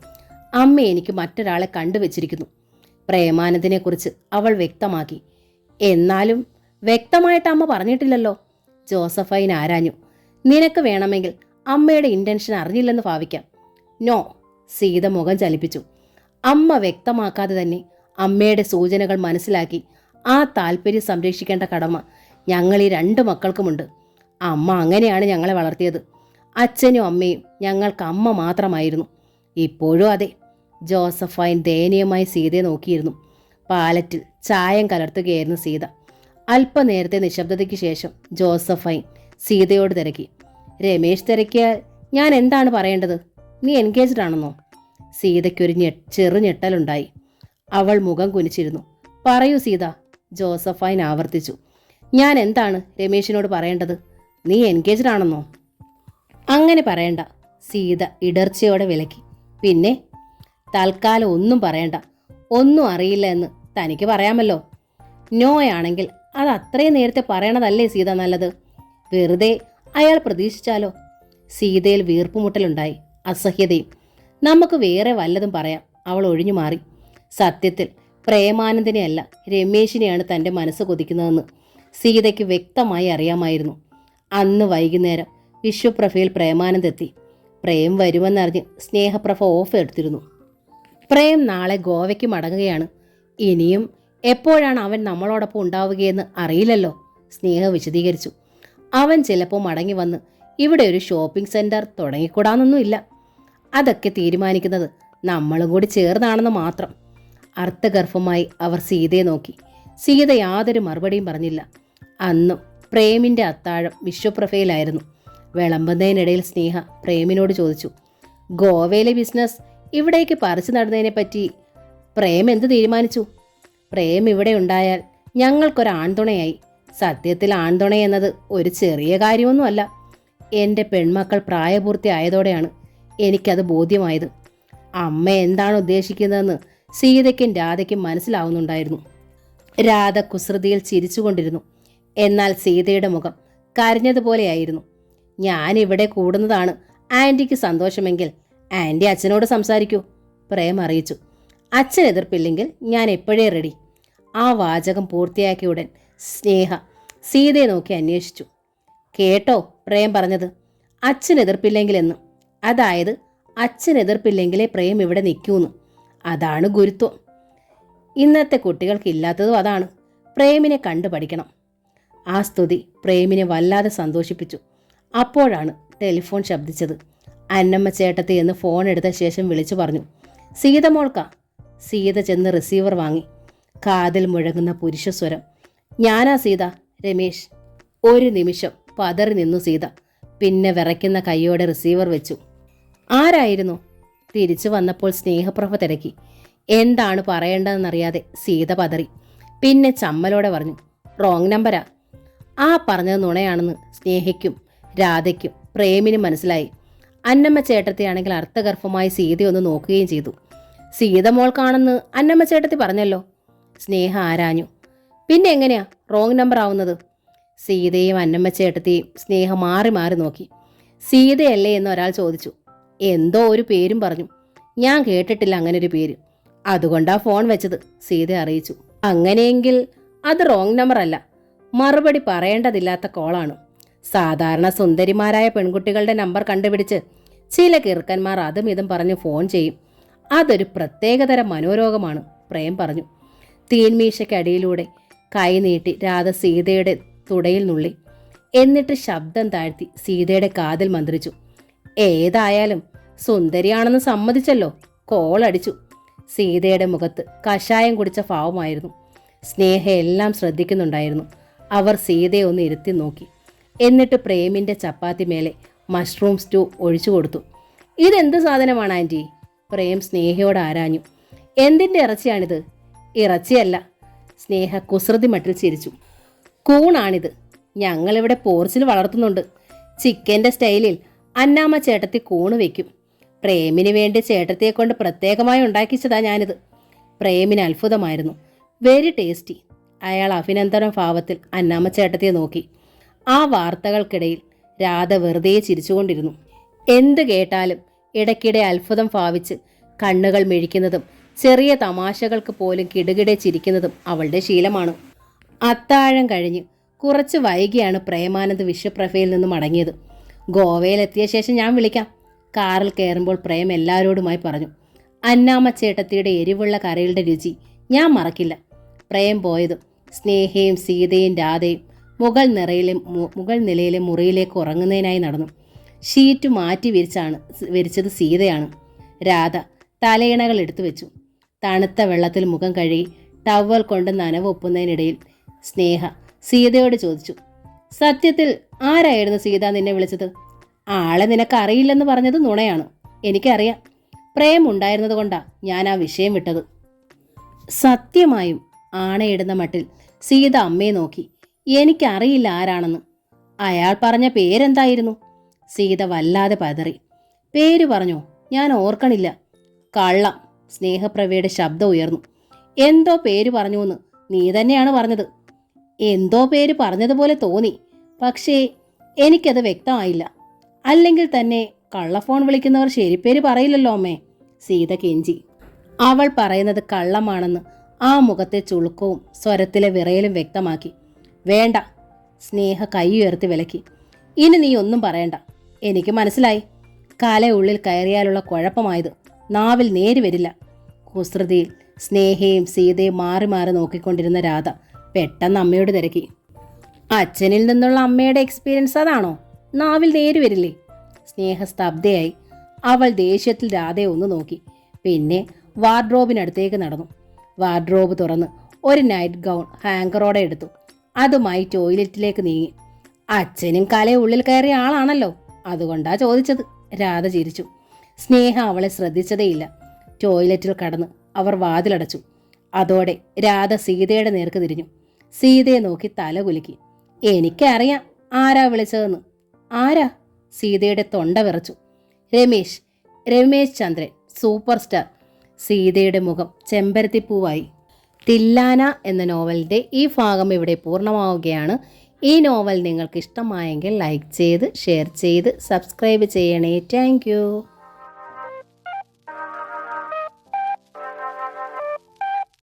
അമ്മ എനിക്ക് മറ്റൊരാളെ കണ്ടുവച്ചിരിക്കുന്നു. പ്രേമാനന്ദിനെക്കുറിച്ച് അവൾ വ്യക്തമാക്കി. എന്നാലും വ്യക്തമായിട്ട് അമ്മ പറഞ്ഞിട്ടില്ലല്ലോ. ജോസഫൈൻ ആരാഞ്ഞു. നിനക്ക് വേണമെങ്കിൽ അമ്മയുടെ ഇൻറ്റൻഷൻ അറിഞ്ഞില്ലെന്ന് ഭാവിക്കാം. നോ, സീത മുഖം ചലിപ്പിച്ചു. അമ്മ വ്യക്തമാക്കാതെ തന്നെ അമ്മയുടെ സൂചനകൾ മനസ്സിലാക്കി ആ താല്പര്യം സംരക്ഷിക്കേണ്ട കടമ ഞങ്ങൾ ഈ 2 മക്കൾക്കുമുണ്ട്. അമ്മ അങ്ങനെയാണ് ഞങ്ങളെ വളർത്തിയത്. അച്ഛനും അമ്മയും ഞങ്ങൾക്ക് അമ്മ മാത്രമായിരുന്നു. ഇപ്പോഴും അതെ. ജോസഫൈൻ ദയനീയമായി സീതയെ നോക്കിയിരുന്നു. പാലറ്റിൽ ചായം കലർത്തുകയായിരുന്നു സീത. അല്പനേരത്തെ നിശബ്ദതയ്ക്ക് ശേഷം ജോസഫൈൻ സീതയോട് തിരക്കി. രമേശ് തിരക്കിയാൽ ഞാൻ എന്താണ് പറയേണ്ടത്? നീ എൻഗേജ്ഡ് ആണെന്നോ? സീതയ്ക്കൊരു ചെറുഞെട്ടലുണ്ടായി. അവൾ മുഖം കുനിച്ചിരുന്നു. പറയൂ സീത, ജോസഫൈൻ ആവർത്തിച്ചു. ഞാൻ എന്താണ് രമേശിനോട് പറയേണ്ടത്? നീ എൻഗേജ്ഡ് ആണെന്നോ? അങ്ങനെ പറയണ്ട, സീത ഇടർച്ചയോടെ വിലക്കി. പിന്നെ? തൽക്കാലം ഒന്നും പറയണ്ട. ഒന്നും അറിയില്ല എന്ന് തനിക്ക് പറയാമല്ലോ. നോയാണെങ്കിൽ അത് അത്രയും നേരത്തെ പറയണതല്ലേ സീത നല്ലത്? വെറുതെ അയാൾ പ്രതീക്ഷിച്ചാലോ? സീതയിൽ വീർപ്പുമുട്ടലുണ്ടായി, അസഹ്യതയും. നമുക്ക് വേറെ വല്ലതും പറയാം. അവൾ ഒഴിഞ്ഞു മാറി. സത്യത്തിൽ പ്രേമാനന്ദിനെയല്ല രമേശിനെയാണ് തൻ്റെ മനസ്സ് കൊതിക്കുന്നതെന്ന് സീതയ്ക്ക് വ്യക്തമായി അറിയാമായിരുന്നു. അന്ന് വൈകുന്നേരം വിശ്വപ്രഭയിൽ പ്രേമാനന്ദ് എത്തി. പ്രേം വരുമെന്നറിഞ്ഞ് സ്നേഹപ്രഭ ഓഫ് എടുത്തിരുന്നു. പ്രേം നാളെ ഗോവയ്ക്ക് മടങ്ങുകയാണ്. ഇനിയും എപ്പോഴാണ് അവൻ നമ്മളോടൊപ്പം ഉണ്ടാവുകയെന്ന് അറിയില്ലല്ലോ, സ്നേഹ വിശദീകരിച്ചു. അവൻ ചിലപ്പോൾ മടങ്ങി വന്ന് ഇവിടെ ഒരു ഷോപ്പിംഗ് സെൻറ്റർ തുടങ്ങിക്കൂടാന്നൊന്നുമില്ല. അതൊക്കെ തീരുമാനിക്കുന്നത് നമ്മളും കൂടി ചേർന്നാണെന്ന് മാത്രം. അർത്ഥഗർഭമായി അവർ സീതയെ നോക്കി. സീത യാതൊരു മറുപടിയും പറഞ്ഞില്ല. അന്നും പ്രേമിൻ്റെ അത്താഴം വിശ്വപ്രഭയിലായിരുന്നു. വിളമ്പുന്നതിനിടയിൽ സ്നേഹ പ്രേമിനോട് ചോദിച്ചു, ഗോവയിലെ ബിസിനസ് ഇവിടേക്ക് പറിച്ചു നടന്നതിനെപ്പറ്റി പ്രേം എന്ത് തീരുമാനിച്ചു? പ്രേം ഇവിടെ ഉണ്ടായാൽ ഞങ്ങൾക്കൊരു ആൺതുണയായി. സത്യത്തിൽ ആൺതുണ എന്നത് ഒരു ചെറിയ കാര്യമൊന്നുമല്ല. എൻ്റെ പെൺമക്കൾ പ്രായപൂർത്തിയായതോടെയാണ് എനിക്കത് ബോധ്യമായത്. അമ്മ എന്താണ് ഉദ്ദേശിക്കുന്നതെന്ന് സീതയ്ക്കും രാധയ്ക്കും മനസ്സിലാവുന്നുണ്ടായിരുന്നു. രാധ കുസൃതിയിൽ ചിരിച്ചുകൊണ്ടിരുന്നു. എന്നാൽ സീതയുടെ മുഖം കരഞ്ഞതുപോലെയായിരുന്നു. ഞാൻ ഇവിടെ കൂടുന്നതാണ് ആൻറ്റിക്ക് സന്തോഷമെങ്കിൽ ആൻറ്റി അച്ഛനോട് സംസാരിക്കൂ, പ്രേം അറിയിച്ചു. അച്ഛൻ എതിർപ്പില്ലെങ്കിൽ ഞാൻ എപ്പോഴേ റെഡി. ആ വാചകം പൂർത്തിയാക്കിയ ഉടൻ സ്നേഹ സീതയെ നോക്കി അന്വേഷിച്ചു. കേട്ടോ പ്രേം പറഞ്ഞത്? അച്ഛൻ എതിർപ്പില്ലെങ്കിലെന്ന്. അതായത് അച്ഛൻ എതിർപ്പില്ലെങ്കിലേ പ്രേം ഇവിടെ നിൽക്കൂന്ന്. അതാണ് ഗുരുത്വം. ഇന്നത്തെ കുട്ടികൾക്കില്ലാത്തതും അതാണ്. പ്രേമിനെ കണ്ടു പഠിക്കണം. ആ സ്തുതി പ്രേമിനെ വല്ലാതെ സന്തോഷിപ്പിച്ചു. അപ്പോഴാണ് ടെലിഫോൺ ശബ്ദിച്ചത്. അന്നമ്മ ചേട്ടത്തി എന്ന് ഫോൺ എടുത്ത ശേഷം വിളിച്ചു പറഞ്ഞു. സീത മോൾക്കാ. സീത ചെന്ന് റിസീവർ വാങ്ങി. കാതിൽ മുഴങ്ങുന്ന പുരുഷസ്വരം. ഞാനാ സീത, രമേശ്. ഒരു നിമിഷം പതറി നിന്നു സീത. പിന്നെ വിറയ്ക്കുന്ന കൈയോടെ റിസീവർ വെച്ചു. ആരായിരുന്നു? തിരിച്ചു വന്നപ്പോൾ സ്നേഹപ്രഭ തിരക്കി. എന്താണ് പറയേണ്ടതെന്നറിയാതെ സീത പതറി. പിന്നെ ചമ്മലോടെ പറഞ്ഞു, റോങ് നമ്പരാ. ആ പറഞ്ഞത് നുണയാണെന്ന് സ്നേഹയ്ക്കും രാധയ്ക്കും പ്രേമിനും മനസ്സിലായി. അന്നമ്മ ചേട്ടത്തിയാണെങ്കിൽ അർത്ഥഗർഭമായി സീതയൊന്ന് നോക്കുകയും ചെയ്തു. സീത മോൾക്കാണെന്ന് അന്നമ്മ ചേട്ടത്തി പറഞ്ഞല്ലോ. സ്നേഹ ആരാഞ്ഞു. പിന്നെ എങ്ങനെയാ റോങ് നമ്പർ ആവുന്നത്? സീതയും അന്നമ്മ ചേട്ടത്തിയും സ്നേഹ മാറി മാറി നോക്കി. സീതയല്ലേ എന്ന് ഒരാൾ ചോദിച്ചു. എന്തോ ഒരു പേരും പറഞ്ഞു. ഞാൻ കേട്ടിട്ടില്ല അങ്ങനെ ഒരു പേര്. അതുകൊണ്ടാ ഫോൺ വെച്ചത്, സീത അറിയിച്ചു. അങ്ങനെയെങ്കിൽ അത് റോങ് നമ്പർ അല്ല, മറുപടി പറയേണ്ടതില്ലാത്ത കോളാണ്. സാധാരണ സുന്ദരിമാരായ പെൺകുട്ടികളുടെ നമ്പർ കണ്ടുപിടിച്ച് ചില കിറുക്കന്മാർ അതും ഇതും പറഞ്ഞ് ഫോൺ ചെയ്യും. അതൊരു പ്രത്യേകതരം മനോരോഗമാണ്, പ്രേം പറഞ്ഞു. തീൻമീശയ്ക്കടിയിലൂടെ കൈ നീട്ടി രാധ സീതയുടെ തുടയിൽ നുള്ളി. എന്നിട്ട് ശബ്ദം താഴ്ത്തി സീതയുടെ കാതിൽ മന്ത്രിച്ചു. ഏതായാലും സുന്ദരിയാണെന്ന് സമ്മതിച്ചല്ലോ, കോളടിച്ചു. സീതയുടെ മുഖത്ത് കഷായം കുടിച്ച ഭാവമായിരുന്നു. സ്നേഹ എല്ലാം ശ്രദ്ധിക്കുന്നുണ്ടായിരുന്നു. അവർ സീതയെ ഒന്ന് ഇരുത്തി നോക്കി. എന്നിട്ട് പ്രേമിൻ്റെ ചപ്പാത്തി മേലെ മഷ്റൂം സ്റ്റൂ ഒഴിച്ചു കൊടുത്തു. ഇതെന്ത് സാധനമാണ് ആൻറ്റി? പ്രേം സ്നേഹയോട് ആരാഞ്ഞു. എന്തിൻ്റെ ഇറച്ചിയാണിത്? ഇറച്ചിയല്ല, സ്നേഹ കുസൃതി മട്ടിൽ ചിരിച്ചു. കൂണാണിത്. ഞങ്ങളിവിടെ പോർച്ചിൽ വളർത്തുന്നുണ്ട്. ചിക്കൻ്റെ സ്റ്റൈലിൽ അന്നാമ്മ ചേട്ടത്തി കൂണ് വയ്ക്കും. പ്രേമിന് വേണ്ടി ചേട്ടത്തിയെ കൊണ്ട് പ്രത്യേകമായി ഉണ്ടാക്കിച്ചതാ ഞാനിത്. പ്രേമിന് അത്ഭുതമായിരുന്നു. Very tasty. അയാൾ അഭിനന്ദന ഭാവത്തിൽ അന്നാമ്മ ചേട്ടത്തിയെ നോക്കി. ആ വാർത്തകൾക്കിടയിൽ രാധ വെറുതെ ചിരിച്ചുകൊണ്ടിരുന്നു. എന്ത് കേട്ടാലും ഇടയ്ക്കിടെ അത്ഭുതം ഭാവിച്ച് കണ്ണുകൾ മിഴിക്കുന്നതും ചെറിയ തമാശകൾക്ക് പോലും കിടുകിടെ ചിരിക്കുന്നതും അവളുടെ ശീലമാണ്. അത്താഴം കഴിഞ്ഞ് കുറച്ച് വൈകിയാണ് പ്രേമാനന്ദ് വിശ്വപ്രഭയിൽ നിന്നും മടങ്ങിയത്. ഗോവയിലെത്തിയ ശേഷം ഞാൻ വിളിക്കാം, കാറിൽ കയറുമ്പോൾ പ്രേം എല്ലാവരോടുമായി പറഞ്ഞു. അന്നാമ്മ ചേട്ടത്തിയുടെ എരിവുള്ള കറികളുടെ രുചി ഞാൻ മറക്കില്ല. പ്രേം പോയതും സ്നേഹയും സീതയും രാധയും മുകൾ നിലയിലെ മുറിയിലേക്ക് ഉറങ്ങുന്നതിനായി നടന്നു. ഷീറ്റ് മാറ്റി വിരിച്ചത് സീതയാണ്. രാധ തലയിണകൾ എടുത്തു വെച്ചു. തണുത്ത വെള്ളത്തിൽ മുഖം കഴുകി ടവൽ കൊണ്ട് നനവൊപ്പുന്നതിനിടയിൽ സ്നേഹ സീതയോട് ചോദിച്ചു, സത്യത്തിൽ ആരായിരുന്നു സീത നിന്നെ വിളിച്ചത്? ആളെ നിനക്ക് അറിയില്ലെന്ന് പറഞ്ഞത് നുണയാണ്. എനിക്കറിയാം. പ്രേം ഉണ്ടായിരുന്നത് കൊണ്ടാ ഞാൻ ആ വിഷയം വിട്ടത്. സത്യമായും ആണയിടുന്ന മട്ടിൽ സീത അമ്മയെ നോക്കി. എനിക്കറിയില്ല ആരാണെന്ന്. അയാൾ പറഞ്ഞ പേരെന്തായിരുന്നു? സീത വല്ലാതെ പതറി. പേര് പറഞ്ഞോ? ഞാൻ ഓർക്കണില്ല. കള്ളം. സ്നേഹപ്രഭയുടെ ശബ്ദം ഉയർന്നു. എന്തോ പേര് പറഞ്ഞുവെന്ന് നീ തന്നെയാണ് പറഞ്ഞത്. എന്തോ പേര് പറഞ്ഞതുപോലെ തോന്നി, പക്ഷേ എനിക്കത് വ്യക്തമായില്ല. അല്ലെങ്കിൽ തന്നെ കള്ളഫോൺ വിളിക്കുന്നവർ ശരിപ്പേര് പറയില്ലല്ലോ അമ്മേ, സീത കെഞ്ചി. അവൾ പറയുന്നത് കള്ളമാണെന്ന് ആ മുഖത്തെ ചുളുക്കവും സ്വരത്തിലെ വിറയലും വ്യക്തമാക്കി. വേണ്ട, സ്നേഹ കൈ ഉയർത്തി വിലക്കി. ഇനി നീ ഒന്നും പറയണ്ട. എനിക്ക് മനസ്സിലായി. കല ഉള്ളിൽ കയറിയാലുള്ള കുഴപ്പമായത്. നാവിൽ നേര് വരില്ല. കുസൃതിയിൽ സ്നേഹയും സീതയും മാറി മാറി നോക്കിക്കൊണ്ടിരുന്ന രാധ പെട്ടെന്ന് അമ്മയോട് തിരക്കി. അച്ഛനിൽ നിന്നുള്ള അമ്മയുടെ എക്സ്പീരിയൻസ് അതാണോ? നാവിൽ നേര് വരില്ലേ? സ്നേഹ സ്തബ്ധയായി. അവൾ ദേഷ്യത്തിൽ രാധയെ ഒന്ന് നോക്കി. പിന്നെ വാർഡ്രോബിനടുത്തേക്ക് നടന്നു. വാർഡ്രോബ് തുറന്ന് ഒരു നൈറ്റ് ഗൗൺ ഹാങ്കറോടെ എടുത്തു. അതുമായി ടോയ്ലറ്റിലേക്ക് നീങ്ങി. അച്ഛനും കലയുള്ളിൽ കയറിയ ആളാണല്ലോ, അതുകൊണ്ടാ ചോദിച്ചത്, രാധ ചിരിച്ചു. സ്നേഹ അവളെ ശ്രദ്ധിച്ചതേയില്ല. ടോയ്ലറ്റിൽ കടന്ന് അവർ വാതിലടച്ചു. അതോടെ രാധ സീതയുടെ നേർക്ക് തിരിഞ്ഞു. സീതയെ നോക്കി തല കുലുക്കി. എനിക്കറിയാം ആരാ വിളിച്ചതെന്ന്. ആരാ? സീതയുടെ തൊണ്ട വിറച്ചു. രമേശ് ചന്ദ്രൻ, സൂപ്പർ സ്റ്റാർ. സീതയുടെ മുഖം ചെമ്പരത്തിപ്പൂവായി. തില്ലാന എന്ന നോവലിൻ്റെ ഈ ഭാഗം ഇവിടെ പൂർണ്ണമാവുകയാണ്. ഈ നോവൽ നിങ്ങൾക്ക് ഇഷ്ടമായെങ്കിൽ ലൈക്ക് ചെയ്ത് ഷെയർ ചെയ്ത് സബ്സ്ക്രൈബ് ചെയ്യണേ. താങ്ക്